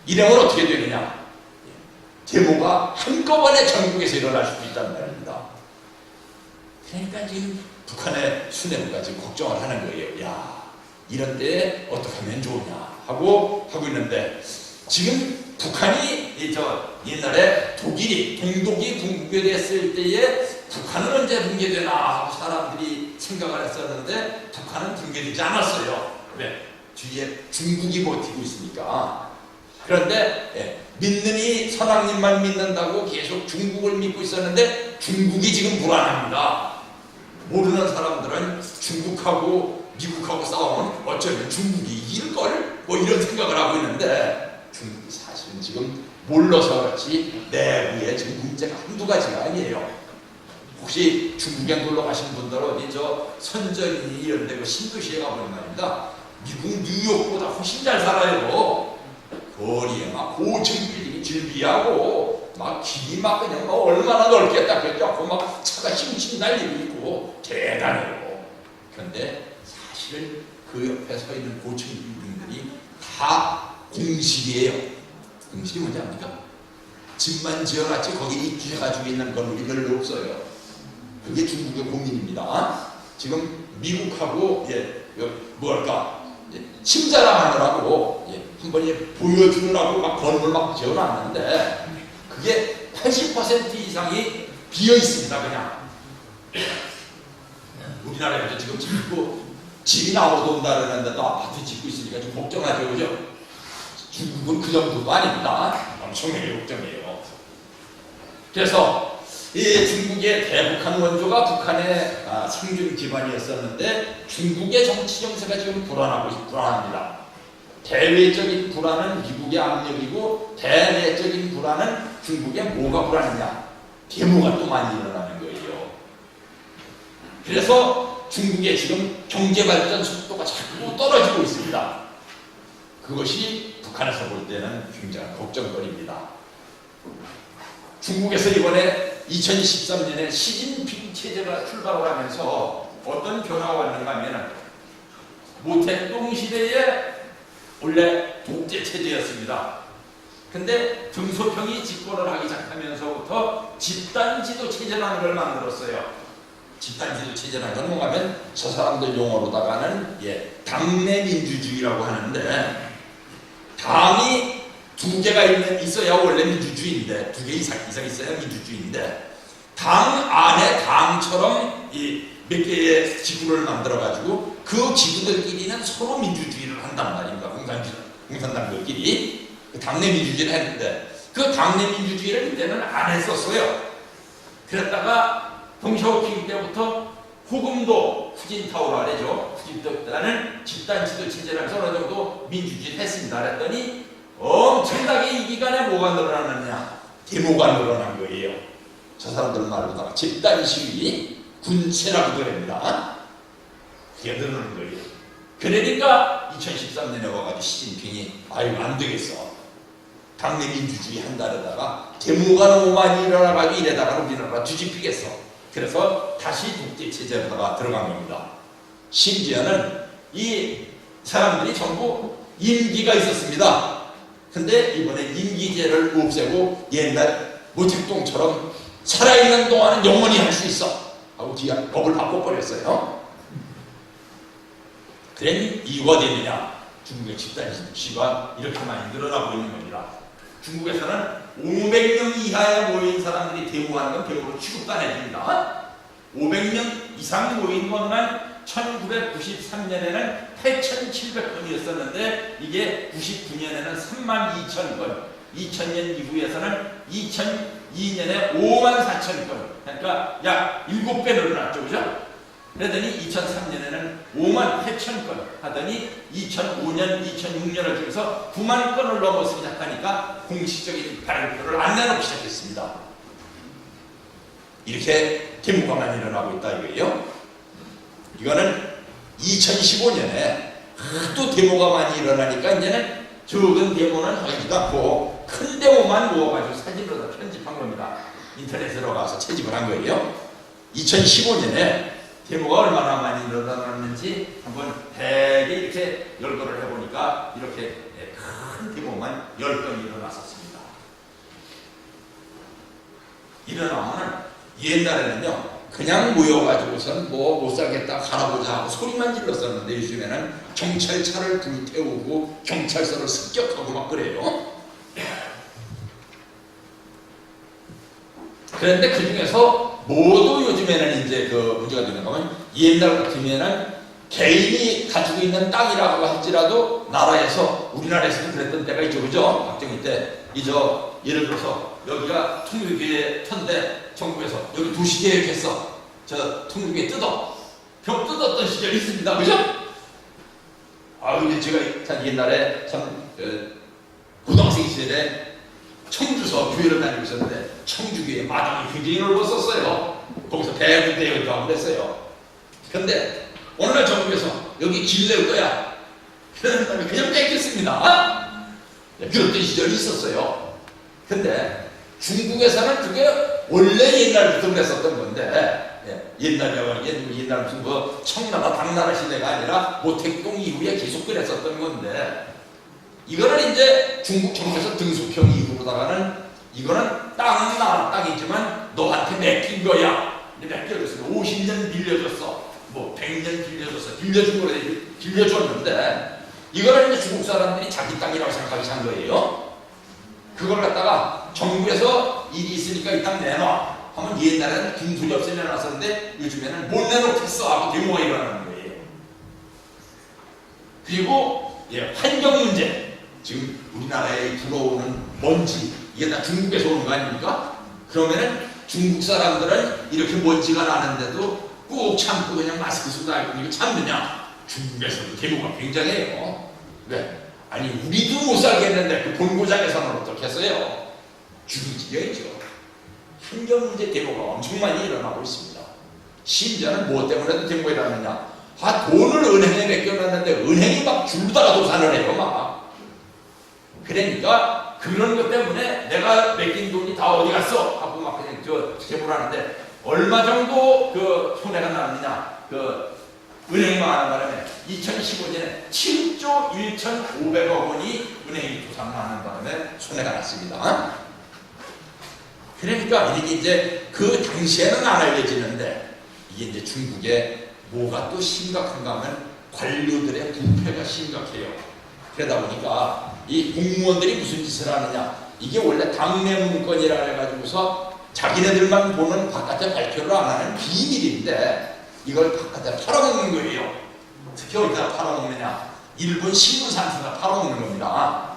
Speaker 1: 이러면 어떻게 되느냐? 데모가 한꺼번에 전국에서 일어날 수도 있다는 말입니다. 그러니까 지금 북한의 수뇌부가 지금 걱정을 하는 거예요. 야, 이런 때에 어떻게 하면 좋으냐 하고 있는데, 지금 북한이 옛날에 독일이 동독이 붕괴됐을 때에 북한은 언제 붕괴되나 하고 사람들이 생각을 했었는데 북한은 붕괴되지 않았어요. 왜? 뒤에 중국이 버티고 있으니까. 그런데 믿느니 선왕님만 믿는다고 계속 중국을 믿고 있었는데 중국이 지금 불안합니다. 모르는 사람들은 중국하고 미국하고 싸우면 어쩌면 중국이 이길걸? 뭐 이런 생각을 하고 있는데, 중국이 사실은 지금 몰라서 그렇지 내부에 지금 문제가 한두 가지가 아니에요. 혹시 중국에 놀러 가신 분들은 어디 선전이 이런 데 신도시에 가보면 말입니다, 미국 뉴욕보다 훨씬 잘 살아요. 거리에 막 고층 빌딩이 질비하고 막 길이 막 그냥 막 얼마나 넓게 딱 뺏겼고 막 차가 힘심 날리고 있고 대단해요. 그런데 사실은 그 옆에 서 있는 고층 빌딩들이 다 공실이에요. 공실이 뭔지 압니까? 집만 지어놨지 거기 입주해가지고 있는 건물이 별로 없어요. 그게 중국의 고민입니다. 지금 미국하고 심자랑하느라고 한번 보여주느라고 막 건물 막 지어놨는데 그게 80% 이상이 비어 있습니다. 그냥 우리나라에서 지금 짓고 집이 나오도 온다 그러는데도 아파트 짓고 있으니까 좀 걱정하죠, 그죠? 중국은 그 정도도 아닙니다. 엄청나게 걱정이에요. 그래서 이 중국의 대북한 원조가 북한의 생존 기반이었었는데 중국의 정치 정세가 지금 불안합니다. 대외적인 불안은 미국의 압력이고 대내적인 불안은 중국의 뭐가 불안이냐? 데모가 또 많이 일어나는 거예요. 그래서 중국의 지금 경제발전 속도가 자꾸 떨어지고 있습니다. 그것이 북한에서 볼 때는 굉장히 걱정거리입니다. 중국에서 이번에 2013년에 시진핑 체제가 출발을 하면서 어떤 변화가 왔는가 하면, 모택동 시대에 원래 독재 체제였습니다. 근데 등소평이 집권을 하기 시작하면서부터 집단지도 체제라는 걸 만들었어요. 집단지도 체제라는 건 뭔가 하면 저 사람들 용어로다가는 당내 민주주의라고 하는데, 당이 두 개가 있어야 원래 민주주의인데, 두 개 이상 있어야 민주주의인데, 당 안에 당처럼 몇 개의 지구를 만들어가지고 그 지구들끼리는 서로 민주주의를 한단 말입니다. 공산당들끼리 당내 민주주의를 했는데 그 당내 민주주의를 그때는 안 했었어요. 그랬다가 동샤오핑 때부터 후금도 후진타오라 그러죠. 후진타오라는 집단지도 체제라면서 어느 정도 민주주의를 했습니다. 그랬더니 엄청나게 이 기간에 뭐가 늘어나느냐? 데모가 늘어난 거예요. 저 사람들 말로다가 집단 시위, 군체라고도 합니다. 그게 늘어나는 거예요. 그러니까 2013년에 와가지고 시진핑이 아유 안 되겠어, 당내 민주주의 한다려다가 데모가 너무 많이 일어나가지고 이래다가 우리나라 뒤집히겠어. 그래서 다시 독재 체제로다가 들어간 겁니다. 심지어는 이 사람들이 전부 임기가 있었습니다. 근데 이번에 임기제를 없애고 옛날 모택동처럼 살아있는 동안은 영원히 할 수 있어 하고 뒤에 법을 바꿔버렸어요. 그런 이유가 되느냐? 중국의 집단지가 이렇게 많이 늘어나고 있는 겁니다. 중국에서는 500명 이하에 모인 사람들이 데모하는 건 데모로 취급도 안 해줍니다. 500명 이상 모인 것만 1993년에는 8,700건이었었는데 이게 99년에는 32,000건, 2000년 이후에서는 2002년에 54,000건, 그러니까 약 7배 늘어났죠, 그죠? 그러더니 2003년에는 58,000건 하더니 2005년, 2006년을 중에서 9만 건을 넘어서기 시작하니까 공식적인 발표를 안 내놓기 시작했습니다. 이렇게 데모가 많이 일어나고 있다 이거예요. 이거는 2015년에 하도 데모가 많이 일어나니까 이제는 적은 데모는 하기도 않고 큰 데모만 모아가지고 사진으로 다 편집한 겁니다. 인터넷으로 가서 채집을 한 거예요. 2015년에 데모가 얼마나 많이 일어났는지 한번 대개 이렇게 열거를 해보니까 이렇게 큰 큰 대모만 10건이 일어났었습니다. 일어나면 옛날에는요 그냥 모여가지고선 뭐 못 살겠다 가라보자 하고 소리만 질렀었는데 요즘에는 경찰차를 불태우고 경찰서를 습격하고 막 그래요. 그런데 그 중에서 모두 요즘에는 이제 그 문제가 되는 거면 옛날 같으면은 개인이 가지고 있는 땅이라고 할지라도 나라에서 우리나라에서도 그랬던 때가 있죠, 그죠? 박정희 때 이저 예를 들어서 여기가 통일교의 터인데 정부에서 여기 도시계획했어. 저 통일교에 뜯어. 벽 뜯었던 시절이 있습니다, 그죠? 아, 근데 제가 참 옛날에 참 고등학생 시절에 청주서 교회를 다니고 있었는데 청주교회 마당이 굉장히 넓었었어요. 거기서 대군대회도 하고 그랬어요. 근데 오늘날 정부에서 여기 길 내올 거야. 그런 다음에 그냥 뺏겼습니다. 그랬던 시절이 있었어요. 근데 중국에서는 그게 원래 옛날부터 그랬었던 건데 옛날 무슨 뭐 청나라 당나라 시대가 아니라 모택동 이후에 계속 그랬었던 건데 이거는 이제 중국 정부에서 등수평 이후로다가는 이거는 땅은 나라 땅이지만 너한테 맡긴 거야. 맡겨줬어. 50년 빌려줬어. 뭐 100년 빌려줬어. 빌려준 거래. 빌려줬는데 이거는 이제 중국 사람들이 자기 땅이라고 생각하기 산 거예요. 그걸 갖다가 정부에서 일이 있으니까 이 땅 내놔 하면 옛날에는 군소리 없이 내놨었는데 요즘에는 못 내놓겠어 하고 데모가 일어나는 거예요. 그리고 환경 문제. 지금 우리나라에 들어오는 먼지 이게 다 중국에서 오는 거 아닙니까? 그러면은 중국 사람들은 이렇게 먼지가 나는데도 꾹 참고 그냥 마스크 쓰고 알고 이거 참느냐? 중국에서도 데모가 굉장해요. 왜? 아니 우리도 못 살겠는데 그 본고장에서는 어떻게 했어요? 죽이지겠죠. 환경 문제 데모가 엄청 많이 일어나고 있습니다. 심지어는 뭐 때문에 데모가 일어나느냐? 돈을 은행에 맡겨놨는데 은행이 막 줄다가 도산을 해요 막. 그러니까 그런 것 때문에 내가 맡긴 돈이 다 어디 갔어? 하고 막 그냥 데모를 하는데 얼마 정도 그 손해가 나느냐? 그 은행이 망하는 바람에 2015년에 7조 1,500억 원이 은행이 도산하는 바람에 손해가 났습니다. 그러니까 이게 이제 그 당시에는 안 알려지는데 이게 이제 중국에 뭐가 또 심각한가 하면 관료들의 부패가 심각해요. 그러다 보니까 이 공무원들이 무슨 짓을 하느냐 이게 원래 당내 문건이라 해가지고서 자기네들만 보는 바깥에 발표를 안 하는 비밀인데 이걸 바깥에 팔아먹는 거예요. 특히 어디다 팔아먹느냐 일본 신문 산수가 팔아먹는 겁니다.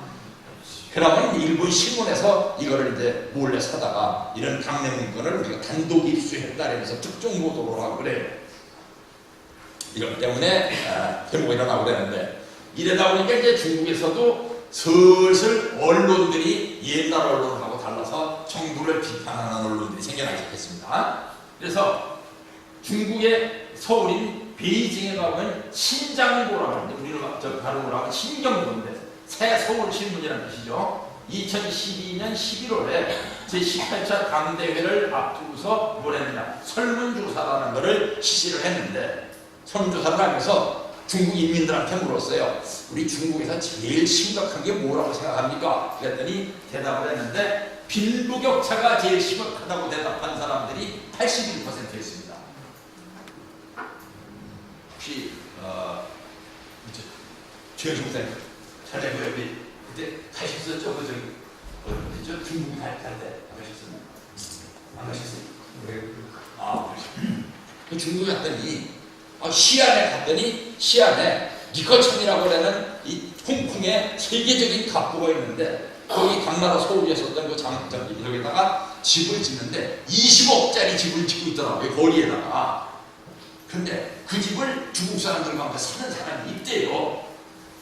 Speaker 1: 그러면 일본 신문에서 이거를 이제 몰래 사다가 이런 당내 문건을 우리가 단독 입수했다 그래서 특종 보도를 하고 그래요. 이것 때문에 데모가 일어나고 그러는데 이러다 보니까 이제 중국에서도 슬슬 언론들이 옛날 언론하고 달라서 정부를 비판하는 언론들이 생겨나기 시작했습니다. 그래서 중국의 서울인 베이징에 가면 신장고라고 하는데 우리는 발음을 하면 신경고인데 새 서울신문이라는 뜻이죠. 2012년 11월에 제18차 당대회를 앞두고서 뭘 했느냐 설문조사라는 것을 실시를 했는데 설문조사를 하면서 중국 인민들한테 물었어요. 우리 중국에서 제일 심각한 게 뭐라고 생각합니까? 그랬더니 대답을 했는데 빈부격차가 제일 심각하다고 대답한 사람들이 81%였습니다. 혹시 최현식 목사님 전에그 그때 가셨었죠? 어디죠? 중국 갈 때 가셨었나요? 안 가셨어요? 네. 그 중국에 갔더니 시안에 갔더니 시안에 니커천이라고 하는 이 홍콩의 세계적인 갑부가 있는데 거기 당나라 서울에 있었던 그 장학장이 여기다가 집을 짓는데 20억짜리 집을 짓고 있더라고요. 거리에다가. 근데 그 집을 중국 사람들과 함께 사는 사람이 있대요.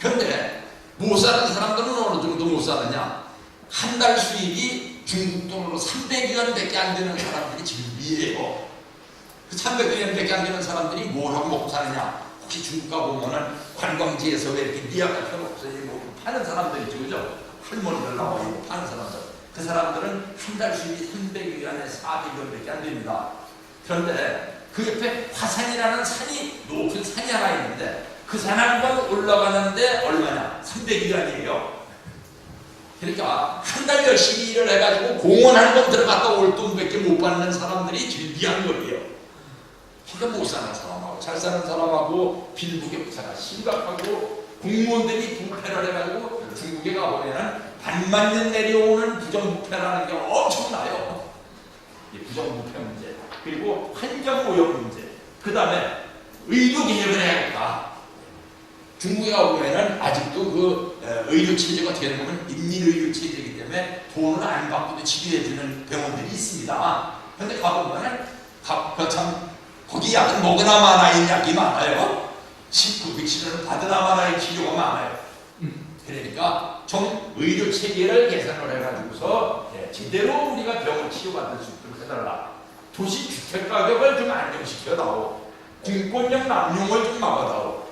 Speaker 1: 근데 못 사는 사람들은 어느 정도 못 사느냐? 한 달 수입이 중국 돈으로 300위안밖에 안 되는 사람들이 지금 위에요. 그 300위안밖에 안 되는 사람들이 뭘 하고 먹고 사느냐? 혹시 중국 가보면은 관광지에서 왜 이렇게 미약을 펴놓고서 뭐 파는 사람들이 있죠, 그죠? 할머니들 나와있고 파는 사람들. 그 사람들은 한 달 수입이 300위안에 400위안밖에 안 됩니다. 그런데 그 옆에 화산이라는 산이 높은 산이 하나 있는데 그 산 한 번 올라가는데 얼마냐? 300위안이에요. 그러니까 한 달 열심히 일을 해가지고 공원 한 번 들어갔다 올 돈밖에 못 받는 사람들이 제일 귀한 거예요. 그러니까 못 사는 사람하고 잘 사는 사람하고 빈부격차가 심각하고 공무원들이 부패를 해가지고 중국에 가보면은 반만년 내려오는 부정부패라는 게 엄청나요. 이 부정부패 문제, 그리고 환경오염 문제, 그 다음에 의료개혁을 해야겠다. 중국에 가보면은 아직도 그 의료체제가 되는 거는 인민의료체제이기 때문에 돈을 안 받고도 치료해주는 병원들이 있습니다. 근데 가보면은 참 거기 약은 먹으나 마나의 약이 많아요. 1900시간을 받으나 마나의 치료가 많아요. 그러니까 좀 의료체계를 개선을 해가지고서 제대로 우리가 병을 치료받을 수 있도록 해달라. 도시 주택 가격을 좀 안정시켜다오. 공권력 남용을 좀 막아다오.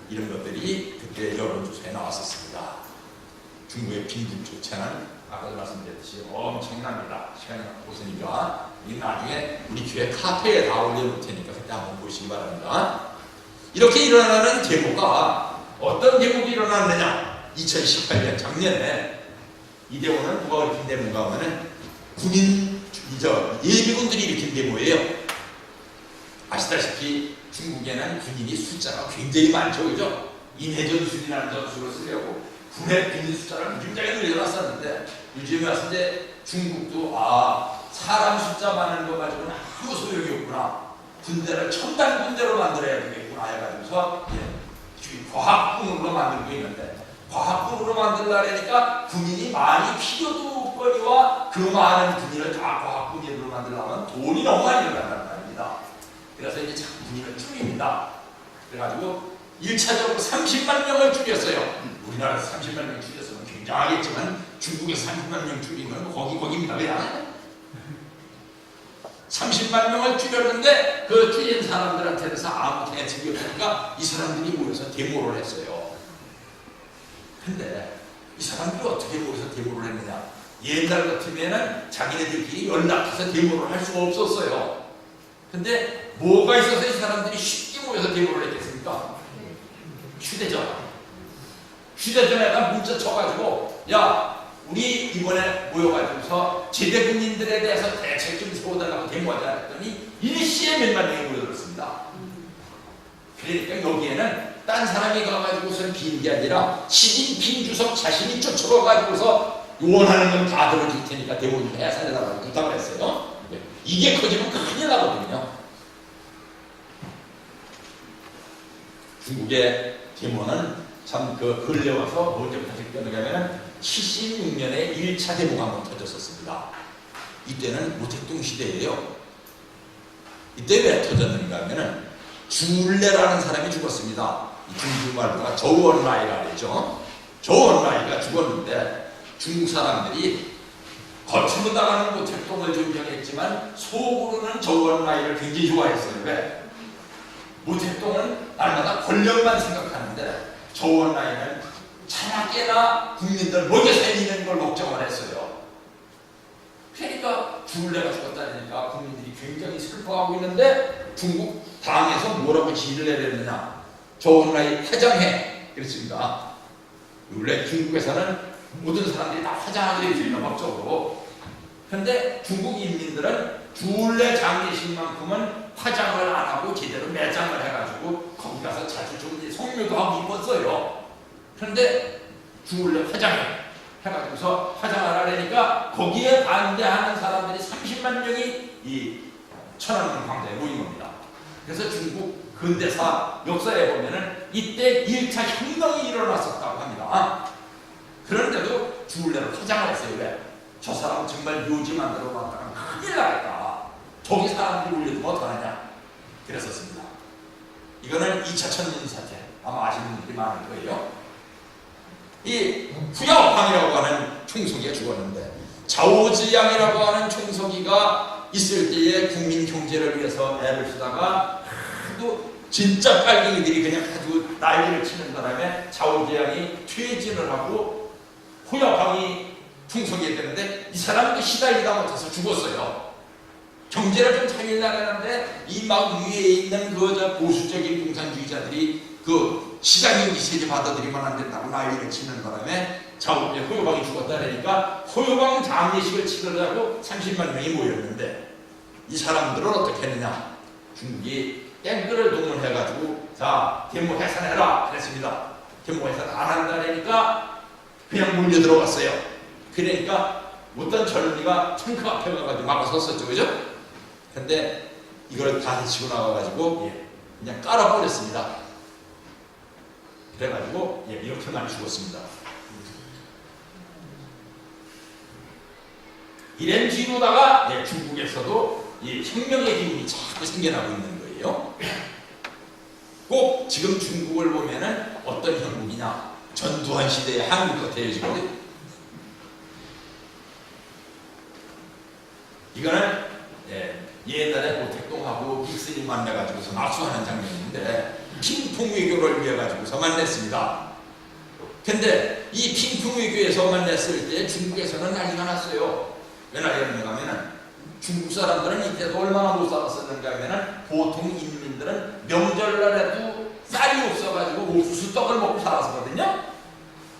Speaker 1: 이런 것들이 그때 여론조사에 나왔었습니다. 중국의 빈부격차는 아까도 말씀드렸듯이 엄청납니다. 시간이 없으니까 이 나중에 우리 교회 카페에 다 올려놓을 테니까 그때 한번 보시기 바랍니다. 이렇게 일어나는 데모가 어떤 데모가 일어났느냐? 2018년 작년에 이데모는 누가 일으킨 데모가 하면은 예비군들이 일으킨 데모예요. 아시다시피 중국에는 군인이 숫자가 굉장히 많죠, 그죠? 인해전술이라는 전술을 쓰려고 군의 군인 숫자를 굉장히 늘려놨었는데 요즘에 와서 이제 중국도 사람 숫자 많은 거 가지고는 아무 소용이 없구나. 군대를 첨단 군대로 만들어야 되겠구나 해가지고서 과학군으로 만들고 있는데 과학군으로 만들려니까 군인이 많이 필요도 없거니와 그 많은 군인을 다 과학군으로 만들려면 돈이 너무 많이 들어간단 말입니다. 그래서 이제 자꾸 군인을 줄입니다. 그래가지고 1차적으로 30만 명을 줄였어요. 우리나라에서 30만 명 줄였으면 굉장하겠지만 중국에서 30만 명 줄인 건 거기입니다. 왜 안 해? 30만 명을 줄였는데 그 줄인 사람들한테서 아무 대책이 없으니까 이 사람들이 모여서 데모를 했어요. 근데 이 사람들이 어떻게 모여서 데모를 했느냐? 옛날 같으면은 자기네들끼리 연락해서 데모를 할 수가 없었어요. 근데 뭐가 있어서 이 사람들이 쉽게 모여서 데모를 했겠습니까? 휴대전화. 휴대전화에다 문자 쳐가지고 야 우리 이번에 모여가지고서 제대 군인들에 대해서 대책 좀 세워달라고 데모하자 했더니 일시에 몇만 명이 모여들었습니다. 그러니까 여기에는 딴 사람이 가가지고서는 비는 게 아니라 시진핑 주석 자신이 쫓아가가지고서 원하는 건 다 들어줄 테니까 데모 좀 해야 살려달라고 부탁을 했어요. 이게 커지면 큰일 나거든요. 중국의 데모는 참 그 근래 와서 언제부터 시작되냐면 76년에 1차 데모가 한번 터졌었습니다. 이때는 모택동 시대예요. 이때 왜 터졌는가 하면은 주울레라는 사람이 죽었습니다. 중국 말로가 저우언라이가 그랬죠. 저우언라이가 죽었는데 중국 사람들이 겉으로 나가는 모택동을 존경했지만 속으로는 저우언라이를 굉장히 좋아했어요. 왜? 모택동은 날마다 권력만 생각하는데 저우언라이는 차나깨나 국민들 먼저 살리는 걸 걱정을 했어요. 그러니까 주울레가 죽었다니까 국민들이 굉장히 슬퍼하고 있는데 중국 당에서 뭐라고 지휘를 내렸느냐? 저우언라이 화장해 그랬습니다. 원래 중국에서는 모든 사람들이 다 화장하게 되어 있습니다. 법적으로. 그런데 중국 인민들은 주울레 장례식만큼은 화장을 안 하고 제대로 매장을 해가지고 거기 가서 자주 좀 성묘도 하고 입었어요. 그런데 주울레 화장해 해가지고서 화장을 하려니까 거기에 반대하는 사람들이 30만 명이 이 천안문 광장에 모인 겁니다. 그래서 중국 근대사 역사에 보면은 이때 1차 혁명이 일어났었다고 합니다. 그런데도 주울레로 화장을 했어요. 왜? 저 사람 정말 묘지 만들어 놨다가 큰일 나겠다. 저기 사람들이 올려두면 어떡하느냐. 그랬었습니다. 이거는 2차 천년 사태. 아마 아시는 분들이 많을 거예요. 이 후야오팡이라고 하는 총석이가 죽었는데 자오지양이라고 하는 총석이가 있을 때에 국민 경제를 위해서 애를 쓰다가 하도 진짜 빨갱이들이 그냥 아주 난리를 치는 바람에 자오지양이 퇴진을 하고 후야오팡이 총석이 됐는데 이 사람은 시달리다 못해서 죽었어요. 경제를 좀 살리려는데 이 막 위에 있는 그 보수적인 공산주의자들이 그 시장경제 세제 받아들이면 안 된다고 난리를 치는 바람에
Speaker 2: 호요방이 죽었다니까 호요방 장례식을 치르려고 30만 명이 모였는데 이 사람들은 어떻게 했느냐? 중국이 땡글을 동원해가지고 자 데모 해산해라 그랬습니다. 데모 해산 안 한다니까 그냥 몰려 들어갔어요. 그러니까 어떤 젊은이가 탱크 앞에 가가지고 막아섰었죠, 그죠? 근데 이걸 다 해치고 나와가지고 그냥 깔아버렸습니다. 그래가지고 이렇게 많이 죽었습니다. 이런 뒤로다가 중국에서도 혁명의 기운이 자꾸 생겨나고 있는 거예요. 꼭 지금 중국을 보면은 어떤 형국이냐? 전두환 시대의 한국 같아요 지금. 이거는 옛날에 고택동하고 빅스님 만나가지고서 낙수하는 장면인데 핑퐁 외교를 위해 가지고서 만났습니다. 근데 이 핑퐁 외교에서 만났을 때 중국에서는 난리가 났어요. 왜 난리가 났는가 하면은 중국 사람들은 이때도 얼마나 못 살았었는가 하면은 보통 인민들은 명절날에도 쌀이 없어가지고 옥수수 떡을 먹고 살았었거든요.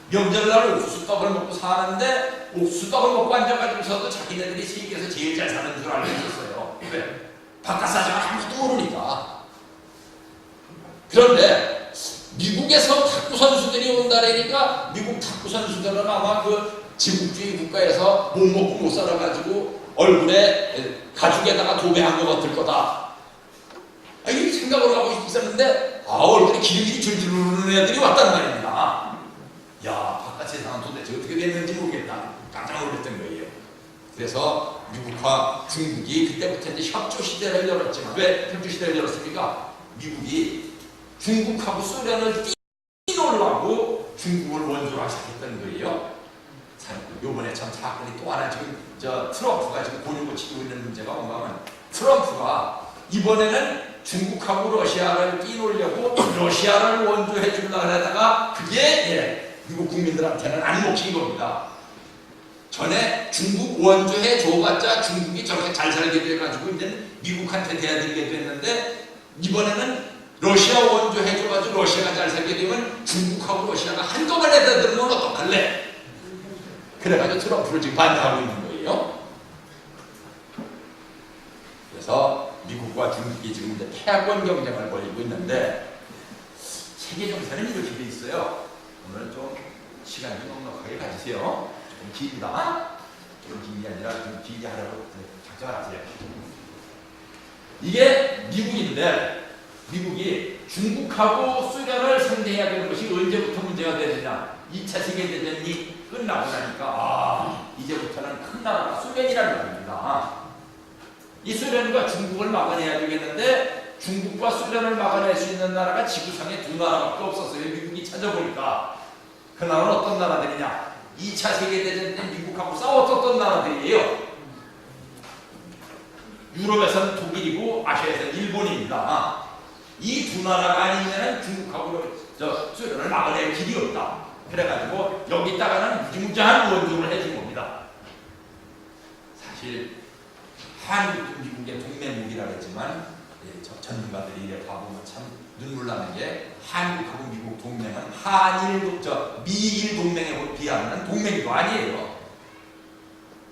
Speaker 2: 명절날 옥수수 떡을 먹고 사는데 옥수수 떡을 먹고 앉아가지고서도 자기네들이 세계에서 제일 잘 사는 줄 알고 있었어요. 왜? 바깥 사정을 아무도 모르니까. 그런데 미국에서 탁구 선수들이 온다니까 미국 탁구 선수들은 아마 그 지국주의 국가에서 못 먹고 못 살아가지고 얼굴에 가죽에다가 도배한 것 같을 거다. 이 생각을 하고 있었는데 얼굴에 기름이 줄줄 흐르는 애들이 왔단 말입니다. 야, 바깥 세상은 도대체 어떻게 됐는지 모르겠다. 깜짝 놀랐던 거예요. 그래서 미국과 중국이 그때부터 이제 협조 시대를 열었지만 왜 협조 시대를 열었습니까? 미국이 중국하고 소련을 뛰놀라고 중국을 원조로 시작했던 거예요. 요번에 참 사건이 또 하나 지금 트럼프가 지금 곤욕을 치고 있는 문제가 뭔가 하면 트럼프가 이번에는 중국하고 러시아를 뛰놀려고 러시아를 원조해 주려고 하다가 그게 미국 국민들한테는 안 먹힌 겁니다. 전에 중국 원조해 줘봤자 중국이 저렇게 잘 살게 돼가지고 이제 미국한테 대들게 됐는데 이번에는 러시아 원조해 줘가지고 러시아가 잘 살게 되면 중국하고 러시아가 한꺼번에 대들면 어떡할래? 그래가지고 트럼프를 지금 반대하고 있는 거예요. 그래서 미국과 중국이 지금 이제 패권 경쟁을 벌이고 있는데 세계 정세는 이렇게 돼 있어요. 오늘 좀 시간 좀 넉넉하게 가지세요. 좀 깁니다. 좀 긴 게 아니라 좀 길게 하려고 작정을 하세요. 이게 미국인데 미국이 중국하고 소련을 상대해야 되는 것이 언제부터 문제가 되느냐? 2차 세계대전이 끝나고 나니까 이제부터는 큰 나라가 소련이라는 말입니다. 이 소련과 중국을 막아내야 되겠는데 중국과 소련을 막아낼 수 있는 나라가 지구상에 두 나라밖에 없었어요. 미국이 찾아보니까 그 나라는 어떤 나라들이냐? 2차 세계대전 때 미국하고 싸웠었던 나라들이에요. 유럽에서는 독일이고 아시아에서는 일본입니다. 이 두 나라가 아니면 중국하고 소련을 막아낼 길이 없다. 그래가지고 여기다가는 무지무지한 원조를 해준 겁니다. 사실 한국도 미국의 동맹국이라 했지만 전문가들이 이래 봐보면 참 눈물 나는 게 한국하고 미국 동맹은 미일 동맹에 비하면 동맹도 아니에요.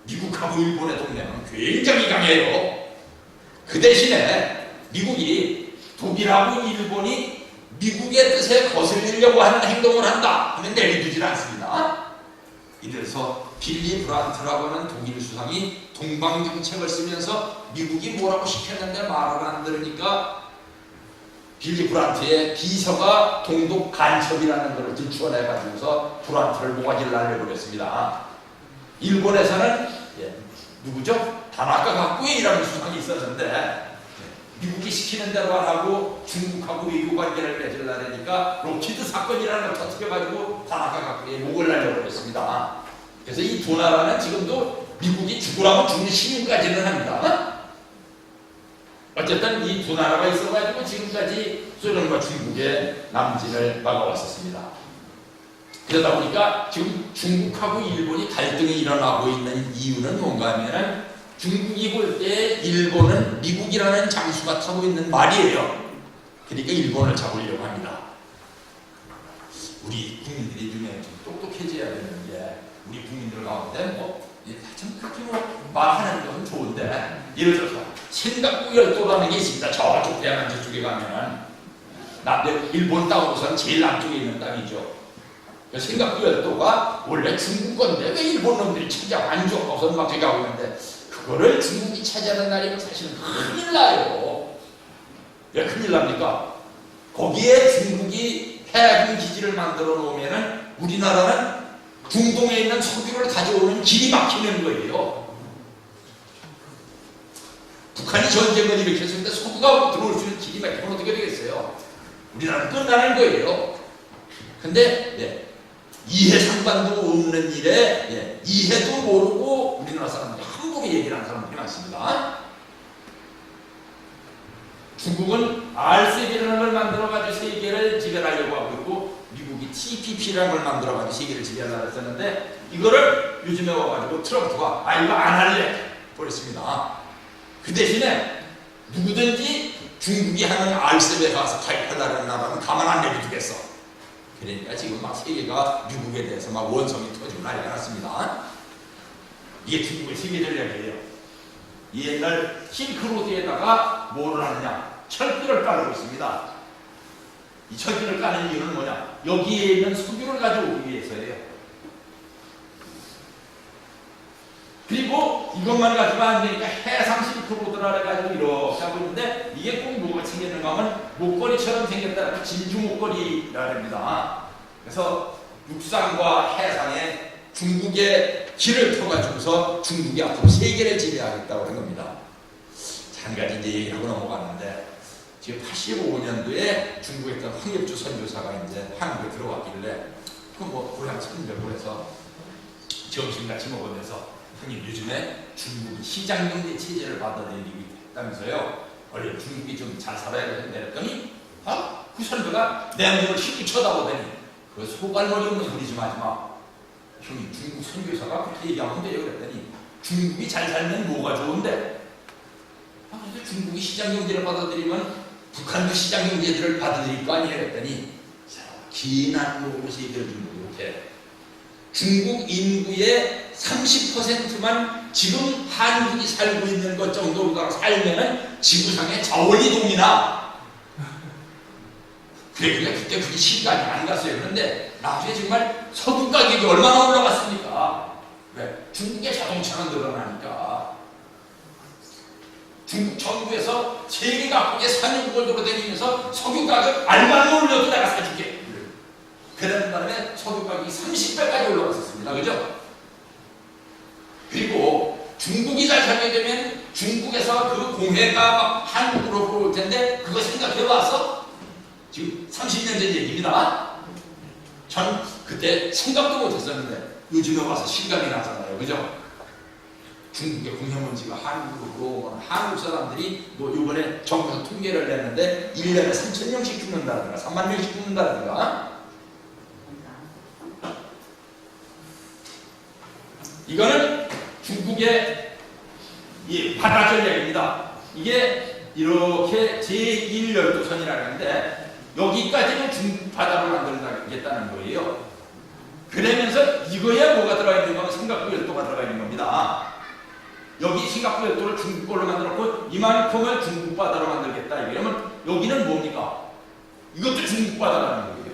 Speaker 2: 미국하고 일본의 동맹은 굉장히 강해요. 그 대신에 미국이 독일하고 일본이 미국의 뜻에 거슬리려고 하는 행동을 한다 하면 내비두질 않습니다. 이래서 빌리 브란트라고 하는 독일 수상이 동방정책을 쓰면서 미국이 뭐라고 시켰는데 말을 안 들으니까 빌리 브란트의 비서가 동독 간첩이라는 것을 들추어내가지고서 브란트를 모가지를 날려버렸습니다. 일본에서는 누구죠? 다나카 가쿠에이라는 수상이 있었는데 미국이 시키는 대로 안 하고 중국하고 외교 관계를 맺으려니까 로키드 사건이라는 걸 터뜨려가지고 다나카 가쿠에이 목을 날려버렸습니다. 그래서 이 두 나라는 지금도 미국이 죽으라고 죽는 시민까지는 합니다. 어쨌든 이 두 나라가 있어가지고 지금까지 소련과 중국의 남진을 막아왔었습니다. 그러다 보니까 지금 중국하고 일본이 갈등이 일어나고 있는 이유는 뭔가 하면은 중국이 볼 때 일본은 미국이라는 장수가 타고 있는 말이에요. 그러니까 일본을 잡으려고 합니다. 우리 국민들이 중에 좀 똑똑해져야 되는 게 가운데 참 그렇게 말하는 것은 좋은데, 예를 들어서 생각구 열도라는 게 있습니다. 저쪽 대만 저쪽에 가면은 일본 땅으로서는 제일 남쪽에 있는 땅이죠. 그 생각구 열도가 원래 중국 건데 왜 일본 놈들이 찾아 완주하고서 막 가고 있는데, 그거를 중국이 차지하는 날이면 사실은 큰일 나요. 왜 큰일 납니까? 거기에 중국이 해군 기지를 만들어 놓으면은 우리나라는 중동에 있는 석유를 가져오는 길이 막히는 거예요. 북한이 전쟁을 일으켰는데 석유가 들어올 수 있는 길이 막히면 어떻게 되겠어요? 우리나라는 끝나는 거예요. 근데 이해상관도 없는 일에 이해도 모르고 우리나라 사람들이 함부로 얘기를 하는 사람들이 많습니다. 중국은 R3라는 걸 만들어가지고 세계를 지배하려고 하고 있고, 미국이 TPP라는 걸 만들어가지고 세계를 지배하려고 했었는데, 이거를 요즘에 와가지고 트럼프가 이거 안 할래 그랬습니다. 그 대신에 누구든지 중국이 하는 R7에 가서 가입하려는 나라는 가만 안 내려두겠어. 그러니까 지금 막 세계가 미국에 대해서 막 원성이 터지고 난리가 났습니다. 이게 중국의 세계 전략이에요. 옛날 실크로드에다가 뭐를 하느냐, 철길을 깔고 있습니다. 이 철길을 까는 이유는 뭐냐, 여기에 있는 석유를 가져오기 위해서예요. 그리고 이것만 가지고 안 되니까 해상 실크로드라 해가지고 이렇게 하고 있는데, 이게 꼭 뭐가 생겼는가 하면 목걸이처럼 생겼다, 진주 목걸이라 합니다. 그래서 육상과 해상에 중국의 길을 터가지고서 중국이 앞으로 세계를 지배하겠다고 하는 겁니다. 한 가지 이제 얘기를 하고 넘어갔는데, 지금 85년도에 중국에 있던 황엽주 선교사가 이제 한국에 들어왔길래, 고향 선교를 해서 점심같이 먹으면서, 형님 요즘에 중국이 시장경제 체제를 받아들이고 있다면서요. 원래 중국이 좀 잘 살아야 되는데 그랬더니, 그 선교가 내 눈을 쉽게 쳐다보더니, 그 소갈머리 없는 소리 좀 하지 마. 형님 중국 선교사가 그렇게 얘기하면 돼요. 그랬더니, 중국이 잘 살면 뭐가 좋은데? 근데 중국이 시장경제를 받아들이면 북한도 시장경제들을 받아들일 거 아니에요. 그랬더니 긴 안목으로 얘기를 좀 이렇게, 중국 인구의 30%만 지금 한국이 살고 있는 것 정도로 살면은 지구상의 저원이동이나, 그러니까 그때 그게 실감이 안 갔어요. 그런데 나중에 정말 석유 가격이 얼마나 올라갔습니까? 왜? 중국의 자동차는 늘어나니까. 중국 정부에서 세계 각국의 산유국을 돌아다니면서 석유 가격 알만 올려도 내가 사줄게. 그런 다음에 석유 가격이 30배까지 올라갔었습니다. 그죠? 그리고 중국이 잘 살게 되면 중국에서 그 공해가 막 한국으로 들어올 텐데, 그거 생각해봐서 지금 30년 전 얘기입니다. 전 그때 생각도 못했었는데 요즘에 와서 실감이 나잖아요. 그죠? 중국의 공해먼지가 한국으로 들어오면 한국 사람들이 이번에 정부에서 통계를 냈는데 1년에 3,000명씩 죽는다든가 3만 명씩 죽는다든가. 이거는 중국의 바다 전략입니다. 이게 이렇게 제1열도선이라고 하는데, 여기까지는 중국 바다로 만들겠다는 거예요. 그러면서 이거에 뭐가 들어가 있는 거면 싱가포르 열도가 들어가 있는 겁니다. 여기 싱가포르 열도를 중국 걸로 만들었고, 이만큼을 중국 바다로 만들겠다. 이러면 여기는 뭡니까? 이것도 중국 바다라는 거예요.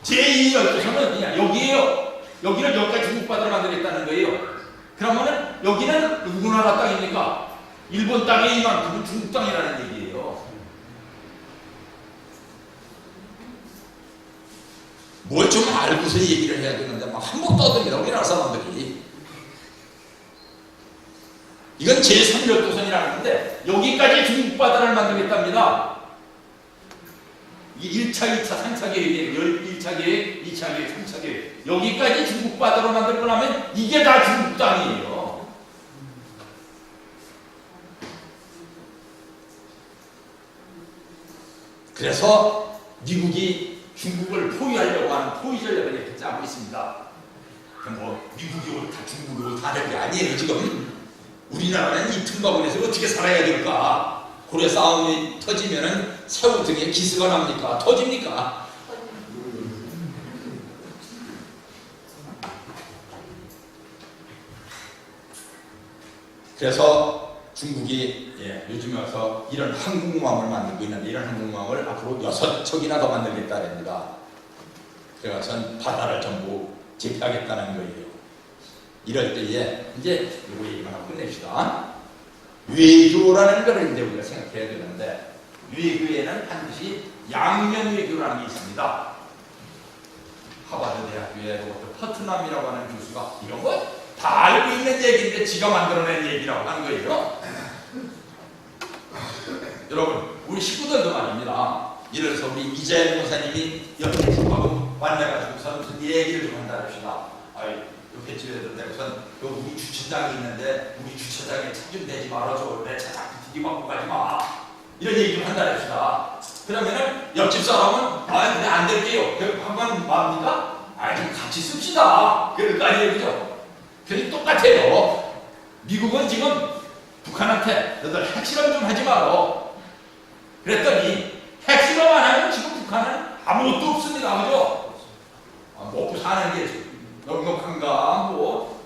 Speaker 2: 제2열도선은 그냥 여기에요. 여기를 여기까지 중국 바다로 만들겠다는 거예요. 그러면은 여기는 누구 나라 땅입니까? 일본 땅에 이만큼은 중국 땅이라는 얘기예요. 뭘 좀 알고서 얘기를 해야 되는데 막 한복 떠듭니다. 우리나라 사람들이. 이건 제3열도선이라는 건데, 여기까지 중국 바다를 만들겠답니다. 이게 1차, 2차, 3차 계획이에요. 1차 계획, 2차 계획, 3차 계획. 여기까지 중국 바다로 만들고 나면 이게 다 중국 땅이에요. 그래서 미국이 중국을 포위하려고 하는 포위 전략을 이렇게 짜고 있습니다. 미국이 옳다, 중국이 옳다 하는 게 아니에요. 지금 우리나라는 이 틈바구니에서 어떻게 살아야 될까? 고래 싸움이 터지면은 새우 등에 기스가 납니까? 터집니까?
Speaker 1: 그래서 중국이 요즘에 와서 이런 항공모함을 만들고 있는데 이런 항공모함을 앞으로 6척이나 더 만들겠다는 겁니다. 그래서 바다를 전부 제패하겠다는 거예요. 이럴 때에 이제 이거 얘기만 하고 끝냅시다. 외교라는 것을 이제 우리가 생각해야 되는데 외교에는 반드시 양면 외교라는 게 있습니다. 하버드 대학교의 로버트 퍼트남이라고 하는 교수가 이런 거 다 알고 있는 얘기인데 지가 만들어낸 얘기라고 하는 거예요. 여러분 우리 식구들도 말입니다. 예를 들어서 우리 이재현 목사님이 옆에 집하고 만나가지고서 무슨 얘기를 좀 한다 합시다. 옆에 집에 들어가서 우리 주차장이 있는데 우리 주차장에 차 좀 내지 말아줘. 내 차 자꾸 뒤집어 가지 마. 이런 얘기 좀 한다 합시다. 그러면은 옆집 사람은 그래 안 될게요. 한번 맙니까? 좀 같이 씁시다. 그럴 거 아니에요, 그죠? 그게 똑같아요. 미국은 지금 북한한테 너들 핵실험 좀 하지 마라. 그랬더니 핵실험 안 하면 지금 북한은 아무것도 없습니다, 그죠? 먹고 사는 게 넉넉한가 뭐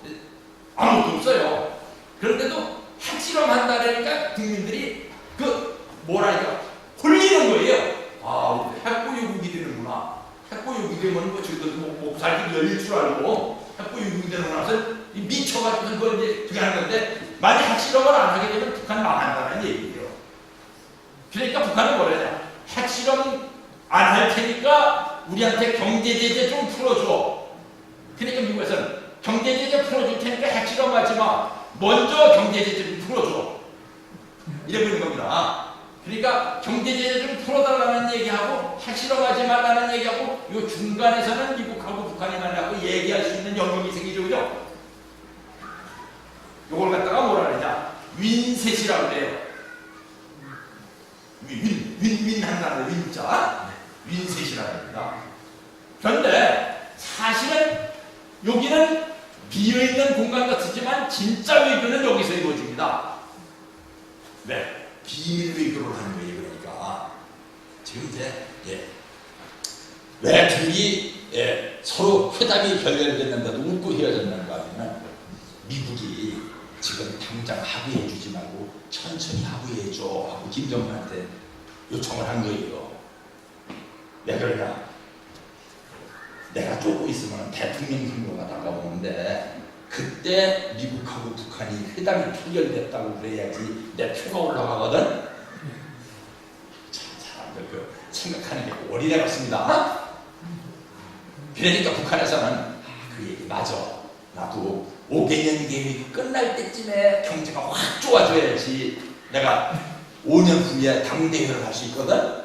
Speaker 1: 아무것도 없어요. 그런데도 핵실험 한다 그러니까 국민들이 뭐랄까 홀리는 거예요. 우리 핵보유국이 되는구나. 핵보유국이 되면 뭐 저희도 먹고 살기 열릴 줄 알고 핵보유국이 되는구나 해서 미쳐가지고 그걸 이제 그렇게 하는 건데 만약 핵실험을 안 하게 되면 북한이 망한다는 얘기예요. 그러니까 북한은 뭐래냐? 핵실험 안 할 테니까 우리한테 경제제재 좀 풀어줘. 그러니까 미국에서는 경제제재 풀어줄 테니까 핵실험하지 마. 먼저 경제제재 좀 풀어줘. 이러고 있는 겁니다. 그러니까 경제제재 좀 풀어달라는 얘기하고 핵실험하지 말라는 얘기하고 이 중간에서는 미국하고 북한이 만나고 얘기할 수 있는 영역이 생기죠, 그죠? 요걸 갖다가 뭐라 그러냐? 윈셋이라고 그래요. 윈한다는 윈자 윈셋이라고 합니다. 그런데 사실은 여기는 비어있는 공간 같지만 진짜 외교는 여기서 이루어집니다. 네, 비밀 외교를 하는 거예요. 그러니까 지금 이제 왜 둘이 서로 회담이 결렬됐는데도 웃고 헤어졌는가 하면 미국이 지금 당장 합의해 주지 말고 천천히 합의해 줘 하고 김정은한테 요청을 한 거예요. 왜 그러냐? 내가 쫓고 있으면 대통령 선거가 다가오는데 그때 미국하고 북한이 회담이 표결됐다고 그래야지 내 표가 올라가거든. 참 사람들 생각하는 게 올인해 봤습니다. 그러니까 북한에서는 그 얘기 맞아. 나도 5개년 계획이 끝날 때쯤에 경제가 확 좋아져야지 내가 5년 후에 당대회를 할 수 있거든.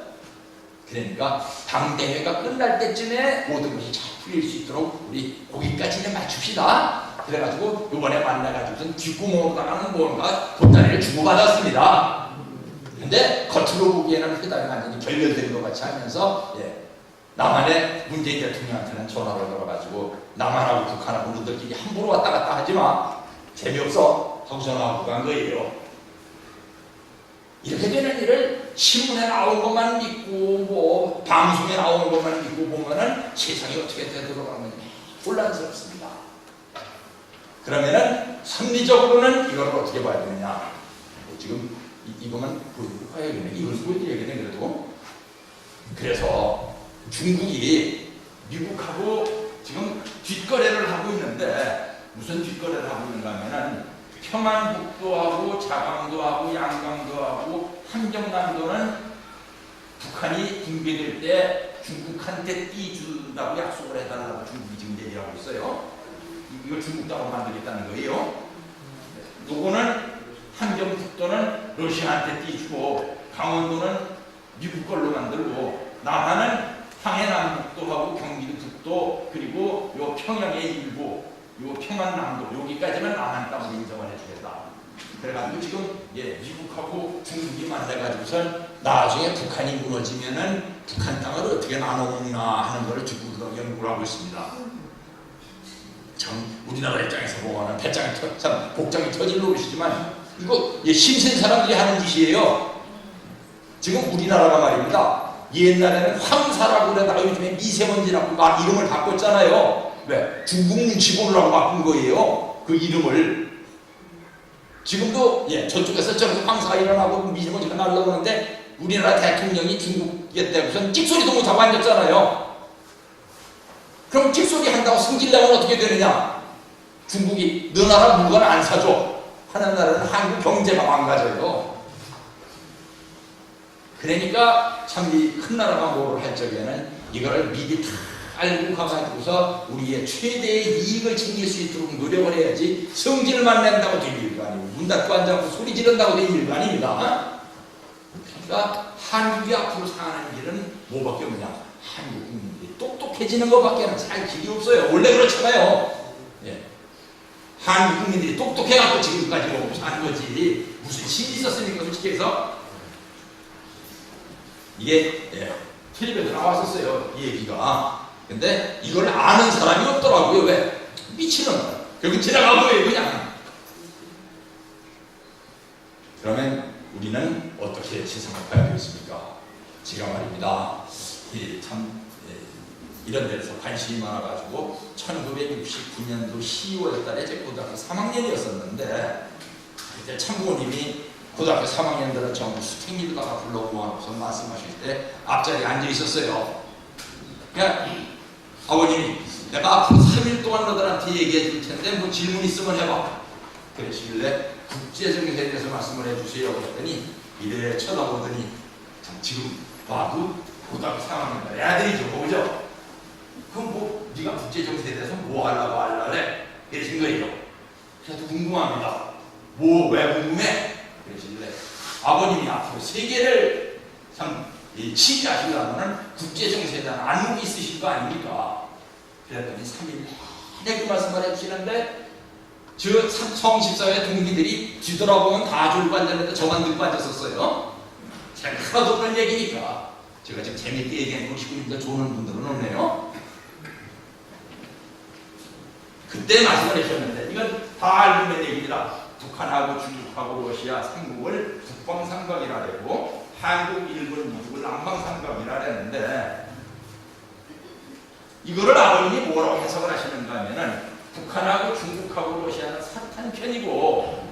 Speaker 1: 그러니까 당대회가 끝날 때쯤에 모든 것이 잘 풀릴 수 있도록 우리 거기까지는 맞춥시다. 그래가지고 이번에 만나가지고선 뒷구멍으로다가는 뭔가 보따리를 주고받았습니다. 근데 겉으로 보기에는 회담이 완전히 결렬된 것 같이 하면서 남한의 문재인 대통령한테는 전화를 걸어가지고 남한하고 북한하고 우리들끼리 함부로 왔다 갔다 하지 마. 재미없어. 하고 전화하고 간 거예요. 이렇게 되는 일을 신문에 나오는 것만 믿고 뭐 방송에 나오는 것만 믿고 보면은 세상이 어떻게 되돌아가는지 혼란스럽습니다. 그러면은 선리적으로는 이걸 어떻게 봐야 되느냐? 지금 이것만 보여드리고 가야겠네. 이걸 보여드려야겠네. 그래서 중국이 미국하고 지금 뒷거래를 하고 있는데 무슨 뒷거래를 하고 있는가 하면은 평안북도하고 자강도하고 양강도하고 함경남도는 북한이 붕괴될 때 중국한테 띄준다고 약속을 해달라고 중국이 지금 얘기하고 있어요. 이걸 중국 따로 만들겠다는 거예요. 요거는 함경북도는 러시아한테 띄주고 강원도는 미국 걸로 만들고 남한은 황해남북도하고 경기도 북도 그리고 요 평양의 일부 요 평안남도 여기까지만 남한 땅으로 인정을 해주겠다. 그래가지고 지금 미국하고 중국이 만나가지고선 나중에 북한이 무너지면은 북한 땅을 어떻게 나눠먹나 하는 거를 중국도 연구를 하고 있습니다. 참 우리나라 입장에서 보면은 배짱이 참 복장이 터질 노릇이지만 이거 힘센 사람들이 하는 짓이에요. 지금 우리나라가 말입니다. 옛날에는 황사라고 그러다가 요즘에 미세먼지라고 막 이름을 바꿨잖아요. 왜? 중국 눈치 보느라고 바꾼 거예요. 그 이름을. 지금도 저쪽에서 저렇게 황사가 일어나고 미세먼지가 날라오는데 우리나라 대통령이 중국에 대고선 찍소리도 못하고 앉았잖아요. 그럼 찍소리 한다고 승질내면 어떻게 되느냐? 중국이 너 나라 물건 안 사줘 하는 나라는 한국 경제가 망가져요. 그러니까 참 이 큰 나라가 뭐를 할 적에는 이거를 미리 다 알고 가가지고서 우리의 최대의 이익을 챙길 수 있도록 노력을 해야지 성질만 낸다고 될 일도 아니고 문 닫고 앉아서 소리 지른다고 될 일도 아닙니다. 그러니까 한국이 앞으로 사는 길은 뭐밖에 없느냐? 한국 국민들이 똑똑해지는 것밖에는 살 길이 없어요. 원래 그렇잖아요. 한국 국민들이 똑똑해갖고 지금까지 먹고 사는 거지 무슨 힘이 있었습니까? 솔직히 해서 이게 텔레비전에 나왔었어요, 이 얘기가. 근데 이걸 아는 사람이 없더라고요. 왜? 미치는 거야. 결국 지나가고요, 그냥. 그러면 우리는 어떻게 세상을 봐야 되겠습니까? 제가 말입니다. 이런 데서 관심이 많아가지고 1969년도 10월 달에 제 고등학교 3학년이었었는데 그때 참부모님이 고등학교 3학년들은 전부 수탱리다가 불러고 하고서 말씀하실 때 앞자리에 앉아 있었어요. 그러니까 아버님이 내가 앞으로 3일 동안 너들한테 얘기해 줄 텐데 뭐 질문 있으면 해봐. 그러시길래 국제정세에 대해서 말씀을 해주세요. 그랬더니 이래 쳐다보더니 지금 봐도 고등학교 3학년 애들이죠, 보죠? 그럼 뭐 네가 국제정세에 대해서 뭐 하려고 할래? 이러신 거예요. 저도 궁금합니다. 왜 궁금해? 그러시길래 아버님이 앞으로 세계를 참 치유하시려면 국제정세에 대한 안목이 있으신 거 아닙니까? 그랬더니 3일 내내 그 말씀을 해주시는데 저 성십사회 동기들이 뒤돌아보면 다 졸고 앉았는데 저만 듣고 앉았었어요. 제가 하나도 없는 얘기니까 제가 지금 재밌게 얘기하고 싶고 있는데 좋은 분들은 없네요. 그때 말씀을 해주셨는데 이건 다 알고 있는 얘기입니다. 북한하고 중국하고 러시아 삼국을 북방삼각이라 그러고 한국, 일본, 미국을 남방삼각이라 그랬는데 이거를 아버님이 뭐라고 해석을 하시는가 하면은 북한하고 중국하고 러시아는 사탄편이고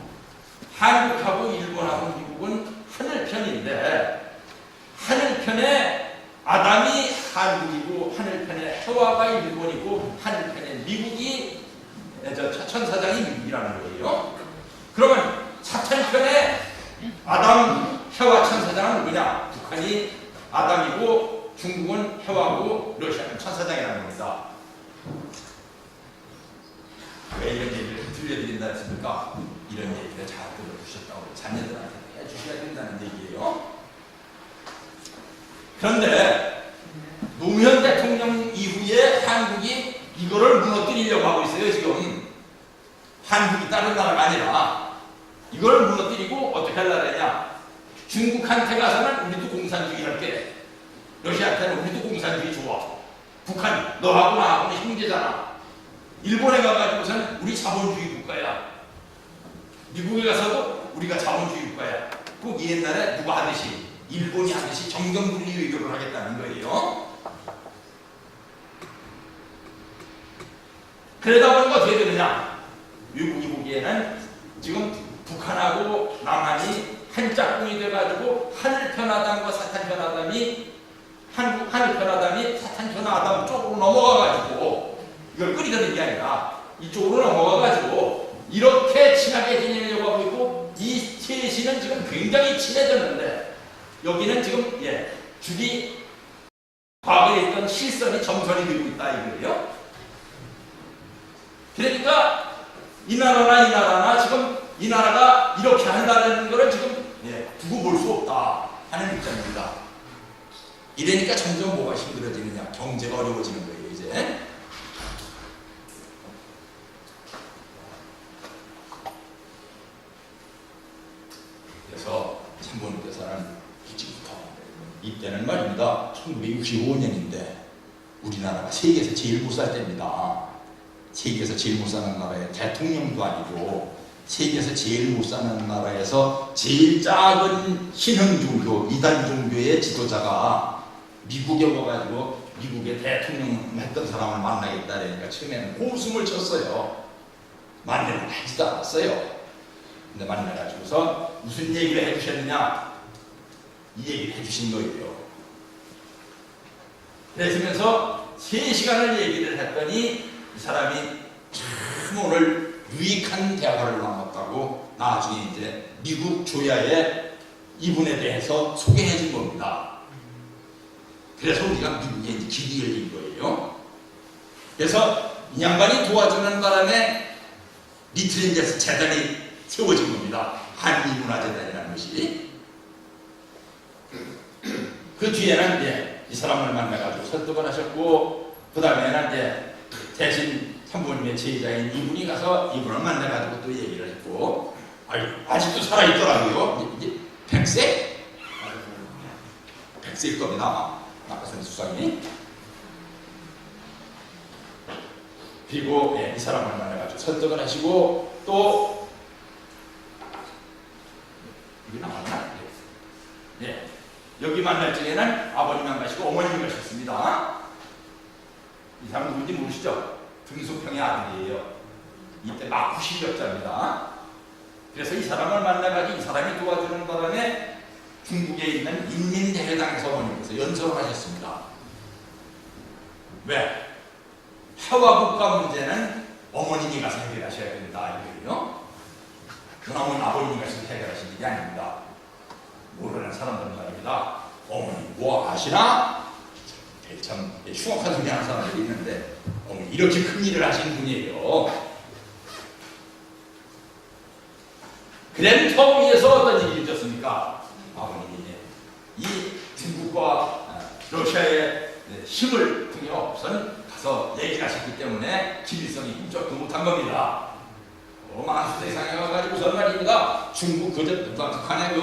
Speaker 1: 한국하고 일본하고 미국은 하늘편인데 하늘편에 아담이 한국이고 하늘편에 해와가 일본이고 하늘편에 미국이 천사장이 미국이라는 거예요. 그러면 사탄편에 아담, 해와 천사장은 누구냐? 북한이 아담이고 중국은 해와고 러시아는 천사장이라는 겁니다. 왜 이런 얘기를 들려드린다 했습니까? 이런 얘기를 잘 들어주셨다고 자녀들한테 해주셔야 된다는 얘기예요. 그런데 노무현 대통령 이후에 한국이 이거를 무너뜨리려고 하고 있어요. 지금 한국이 다른 나라가 아니라 이걸 무너뜨리고 어떻게 하려고 하냐? 중국한테 가서는 우리도 공산주의 할게. 러시아한테는 우리도 공산주의 좋아. 북한이 너하고 나하고는 형제잖아. 일본에 가가지고서는 우리 자본주의 국가야. 미국에 가서도 우리가 자본주의 국가야. 꼭 옛날에 누가 하듯이 일본이 하듯이 정경분리 외교를 하겠다는 거예요. 그러다 보니까 어떻게 되느냐? 미국이 보기에는 지금 북한하고 남한이 한 짝꿍이 돼가지고 하늘편 아담과 사탄편 아담이 하늘편 아담이 사탄편 아담 쪽으로 넘어가가지고 이걸 끓이려는 게 아니라 이쪽으로 넘어가가지고 이렇게 친하게 지내려고 하고 있고 이 셋이는 지금 굉장히 친해졌는데 여기는 지금 줄이 과거에 있던 실선이 점선이 되고 있다 이거예요. 그러니까 이 나라나 지금 이 나라가 이렇게 한다는 것을 지금 두고 볼 수 없다 하는 입장입니다. 이러니까 점점 뭐가 힘들어지느냐? 경제가 어려워지는 거예요 이제. 그래서 참모님께서는 일찍부터 이때는 말입니다. 1965년인데 우리나라가 세계에서 제일 못 살 때입니다. 세계에서 제일 못 사는 나라에 대통령도 아니고 세계에서 제일 못 사는 나라에서 제일 작은 신흥 종교, 이단 종교의 지도자가 미국에 와가지고 미국의 대통령 했던 사람을 만나겠다 그러니까 처음에는 고웃음을 쳤어요. 만나는 하지도 않았어요.
Speaker 2: 근데 만나가지고서 무슨 얘기를 해주셨느냐? 이 얘기를 해주신 거예요. 그러면서 3시간을 얘기를 했더니 이 사람이 참 오늘 유익한 대화를 나눴다고 나중에 이제 미국 조야에 이분에 대해서 소개해 준 겁니다. 그래서 우리가 미국에 이제 길이 열린 거예요. 그래서 이 양반이 도와주는 바람에 리틀인저스 재단이 세워진 겁니다. 한미문화재단이라는 것이. 그 뒤에는 이제 이 사람을 만나가지고 설득을 하셨고, 그 다음에는 이제 대신 참부님의 제자인 이분이 가서 이분을 만나가지고 또 얘기를 했고, 아직도 살아있더라고요. 이제 100세? 100세일 겁니다. 낙하산 수상이. 그리고 이 사람을 만나가지고 설득을 하시고, 또 이게 나왔나? 여기 만날 적에는 아버님만 가시고 어머님이 가셨습니다. 이 사람 누군지 모르시죠? 등소평의 아들이에요. 이때 막 90력자입니다. 그래서 이 사람을 만나가지고 이 사람이 도와주는 바람에 중국에 있는 인민대회당에서 어머님께서 연설을 하셨습니다. 왜? 하와국가 문제는 어머님이 가서 해결하셔야 된다 이거예요. 그놈은 아버님이 가서 해결하실 일이 아닙니다. 모르는 사람들은 말입니다. 어머니 뭐 아시나? 참 흉악한 소리 하는 사람들이 있는데 어머니 이렇게 큰 일을 하시는 분이에요. 그랜터 위에서 어떤 일이 있었습니까? 아버님이 이 중국과 러시아의 힘을 통해 우선 가서 얘기를 하셨기 때문에 진실성이 꿈쩍도 못한 겁니다. 만수대상에 가가지고선 말입니다. 중국 북한의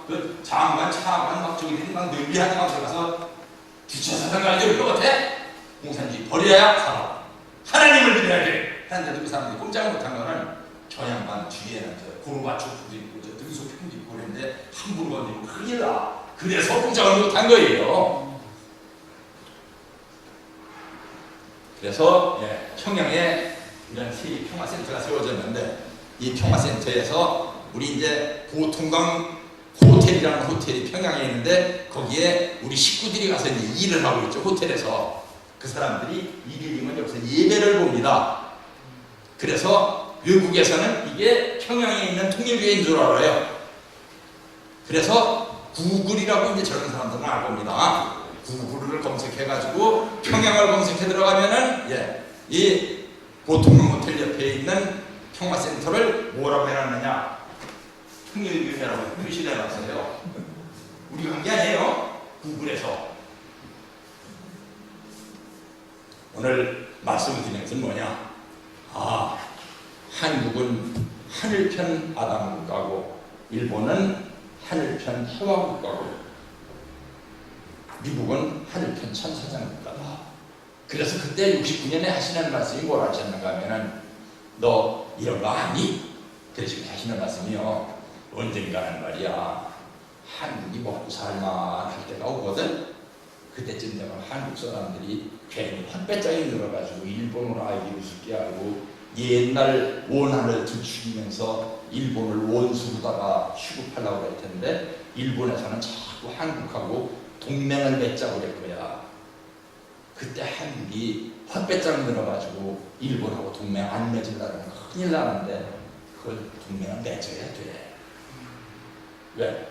Speaker 2: 그 장관, 차관 막 저기들이 막 늘비하게 막 들어가서 뒤쳐서 가지고 이거 같아? 공산주의 버려야 살아. 하나님을 믿어야 돼. 하는데도 그 사람들이 꼼짝 못한 거는 저 양반 뒤에는 저 고르바초프도 있고 저 등소평도 있고 그랬는데 함부로 건드리면 큰일 나. 그래서 꼼짝을 못한 거예요. 그래서 평양에 이런 세계 평화센터가 세워졌는데 이 평화센터에서 우리 이제 보통강 호텔이라는 호텔이 평양에 있는데 거기에 우리 식구들이 가서 이제 일을 하고 있죠. 호텔에서 그 사람들이 일일이면 여기서 예배를 봅니다. 그래서 외국에서는 이게 평양에 있는 통일교회인 줄 알아요. 그래서 구글이라고 이제 저런 사람들은 알 겁니다. 구글을 검색해가지고 평양을 검색해 들어가면은 이 보통강 호텔 옆에 있는 평화센터를 뭐라고 해놨느냐? 통일교회라고 표시를 해놨어요. 우리가 한 게 아니에요. 구글에서. 오늘 말씀을 드리는 것은 뭐냐? 한국은 하늘편 아담 국가고 일본은 하늘편 해와 국가고 미국은 하늘편 천사장 국가다. 그래서 그때 69년에 하시는 말씀이 뭐라 하셨는가 하면은 너 이런 거 아니? 그러시고 하시는 말씀이요. 언젠가는 말이야 한국이 먹고 살만할 때가 오거든. 그때쯤 되면 한국 사람들이 괜히 헛배짱이 늘어가지고 일본으로 아이들 우습게 하고 옛날 원한을 들추기면서 일본을 원수로다가 취급하려고 할 텐데 일본에서는 자꾸 한국하고 동맹을 맺자고 그럴 거야. 그때 한국이 헛배짱 늘어가지고 일본하고 동맹 안 맺으려면 큰일 나는데 그걸 동맹을 맺어야 돼. 왜?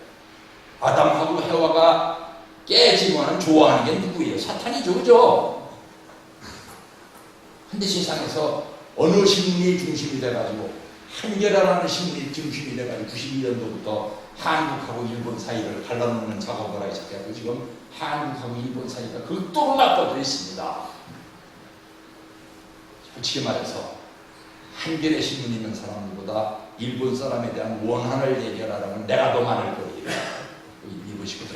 Speaker 2: 아담하고 해와가 깨지고는 좋아하는 게 누구예요? 사탄이죠, 그죠? 근데 세상에서 어느 신문이 중심이 돼가지고 한겨레라는 신문이 중심이 돼가지고 92년도부터 한국하고 일본 사이를 갈라놓는 작업을 하기 시작해서 지금 한국하고 일본 사이가 극도로 나빠져 있습니다. 솔직히 말해서 한겨레 신문 있는 사람보다 일본 사람에 대한 원한을 얘기하라면 내가 더 많을 거예요. 이보시고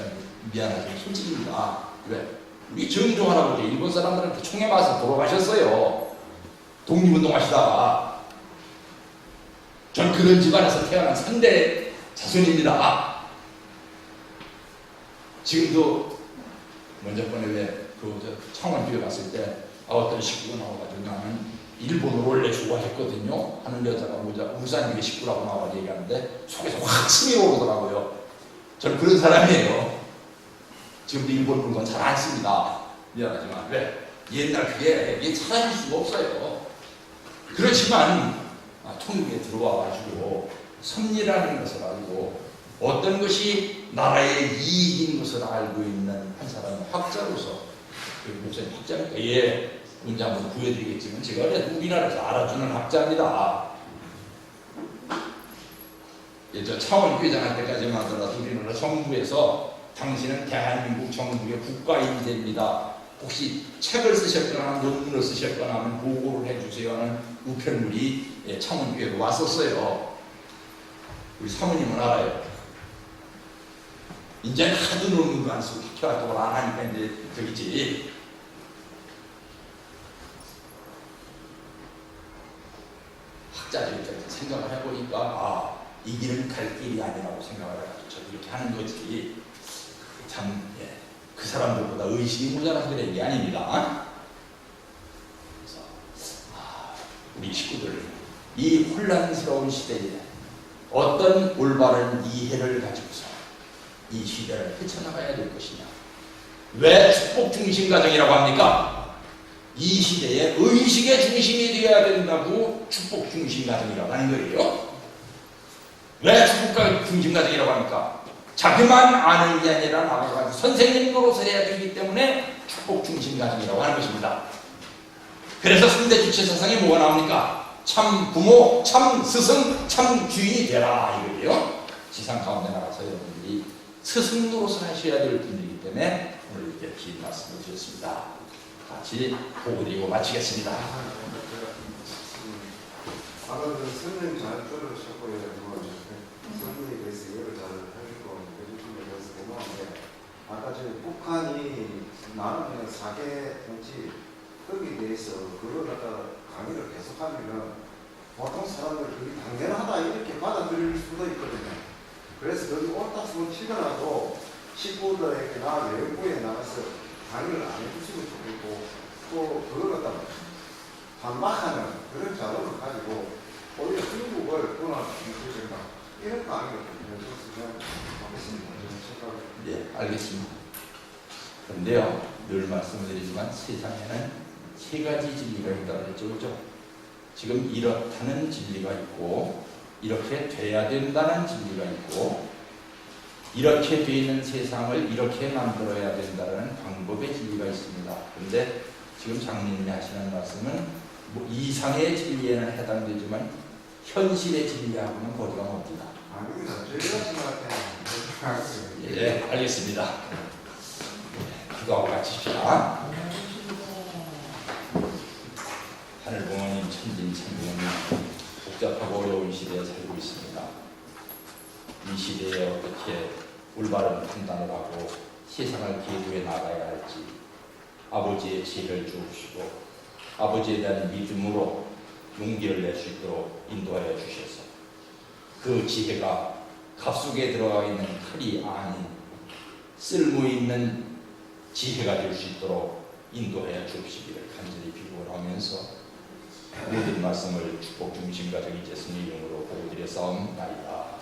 Speaker 2: 미안하지만 솔직입니다. 왜? 우리 정종환하고 일본 사람들한테 총에 맞아서 돌아가셨어요. 독립운동 하시다가. 전 그런 집안에서 태어난 상대 자손입니다. 지금도 먼저 번에 왜 창원교회 갔을 때 어떤 식구가 나와가지고 나는
Speaker 3: 일본을 원래 좋아했거든요 하는 여자가 우산위의 식구라고 나와 얘기하는데 속에서 확 침이 오르더라고요. 저는 그런 사람이에요. 지금도 일본 물건 잘 안 씁니다. 미안하지만 왜? 옛날 그게 사라질 수가 없어요. 그렇지만 통일에 들어와가지고 섭리라는 것을 알고 어떤 것이 나라의 이익인 것을 알고 있는 한 사람은 학자로서 목사님 학자니까 예 문제 한번 구해드리겠지만 제가 그래도 우리나라에서 알아주는 학자입니다. 예, 저 차원 회장할 때까지만 하더라도 우리나라 정부에서 당신은 대한민국 정부의 국가인이 됩니다. 혹시 책을 쓰셨거나 논문을 쓰셨거나 하면 보고를 해주세요 하는 우편물이 예, 창원교회로 왔었어요. 우리 사모님은 알아요. 이제 하도 논문도 안 쓰고 학교 활동을 안 하니까 이제 저기지. 학자들이 생각을 해보니까 이 길은 갈 길이 아니라고 생각을 해가지고 저도 이렇게 하는 거지. 참 예. 그 사람들보다 의식이 모자라서 그런 게 아닙니다. 그래서 우리 식구들 이 혼란스러운 시대에 어떤 올바른 이해를 가지고서 이 시대를 헤쳐나가야 될 것이냐. 왜 축복 중심 가정이라고 합니까? 이 시대에 의식의 중심이 되어야 된다고 축복 중심 가정이라고 하는 거예요. 왜 축복 중심 가정이라고 합니까? 자기만 아는 게 아니라 나가가지고 선생님 노릇을 해야 되기 때문에 축복 중심 가정이라고 하는 것입니다. 그래서 3대 주체 사상이 뭐가 나옵니까? 참 부모, 참 스승, 참 주인이 되라 이거예요. 지상 가운데 나가서 여러분들이 스승 노릇을 하셔야 될 분들이기 때문에 오늘 이렇게 긴 말씀을 드렸습니다. 같이 보고 드리고 마치겠습니다.
Speaker 4: 아까 그 선생님 잘 들으셨고요. 선생님에 대해서 이해를 잘 해주고 해주신 데 대해서 고마운데 아까 저희 북한이 나는 그냥 사계 정치 거기에 대해서 그걸 갖다가 강의를 계속하면은 보통 사람들 그게 당연하다 이렇게 받아들일 수도 있거든요. 그래서 거기 옳다 수를 치더라도 식구들에게나 외부에 나가서 강의를 안 해주시면 좋겠고 또 그걸 갖다가 반박하는 그런 자료를 가지고 오히려 중국을 떠나주시거나 이런 강의를 해줬으면 하겠습니다.
Speaker 3: 네, 알겠습니다. 그런데요, 늘 말씀드리지만 세상에는 세 가지 진리가 있다고 했죠, 그죠? 지금 이렇다는 진리가 있고 이렇게 돼야 된다는 진리가 있고 이렇게 돼 있는 세상을 이렇게 만들어야 된다는 방법의 진리가 있습니다. 그런데 지금 장로님이 하시는 말씀은 뭐 이상의 진리에는 해당되지만 현실의 진리하고는 거리가 멉니다.
Speaker 4: 아닙니다. 저희가 생각하는
Speaker 3: 예, 알겠습니다. 기도하고 마칩시다. 하늘 부모님, 천진 천부모님, 복잡하고 어려운 시대에 살고 있습니다. 이 시대에 어떻게 올바른 판단을 하고 세상을 계도해 나가야 할지 아버지의 지혜를 주옵시고 아버지에 대한 믿음으로 용기를 낼 수 있도록 인도하여 주셔서 그 지혜가 갑속에 들어가 있는 칼이 아닌 쓸모있는 지혜가 될 수 있도록 인도하여 주시기를 간절히 비구하면서 모든 말씀을 축복 중심 가정이 예수님 이름으로 보여드려 싸움나이다.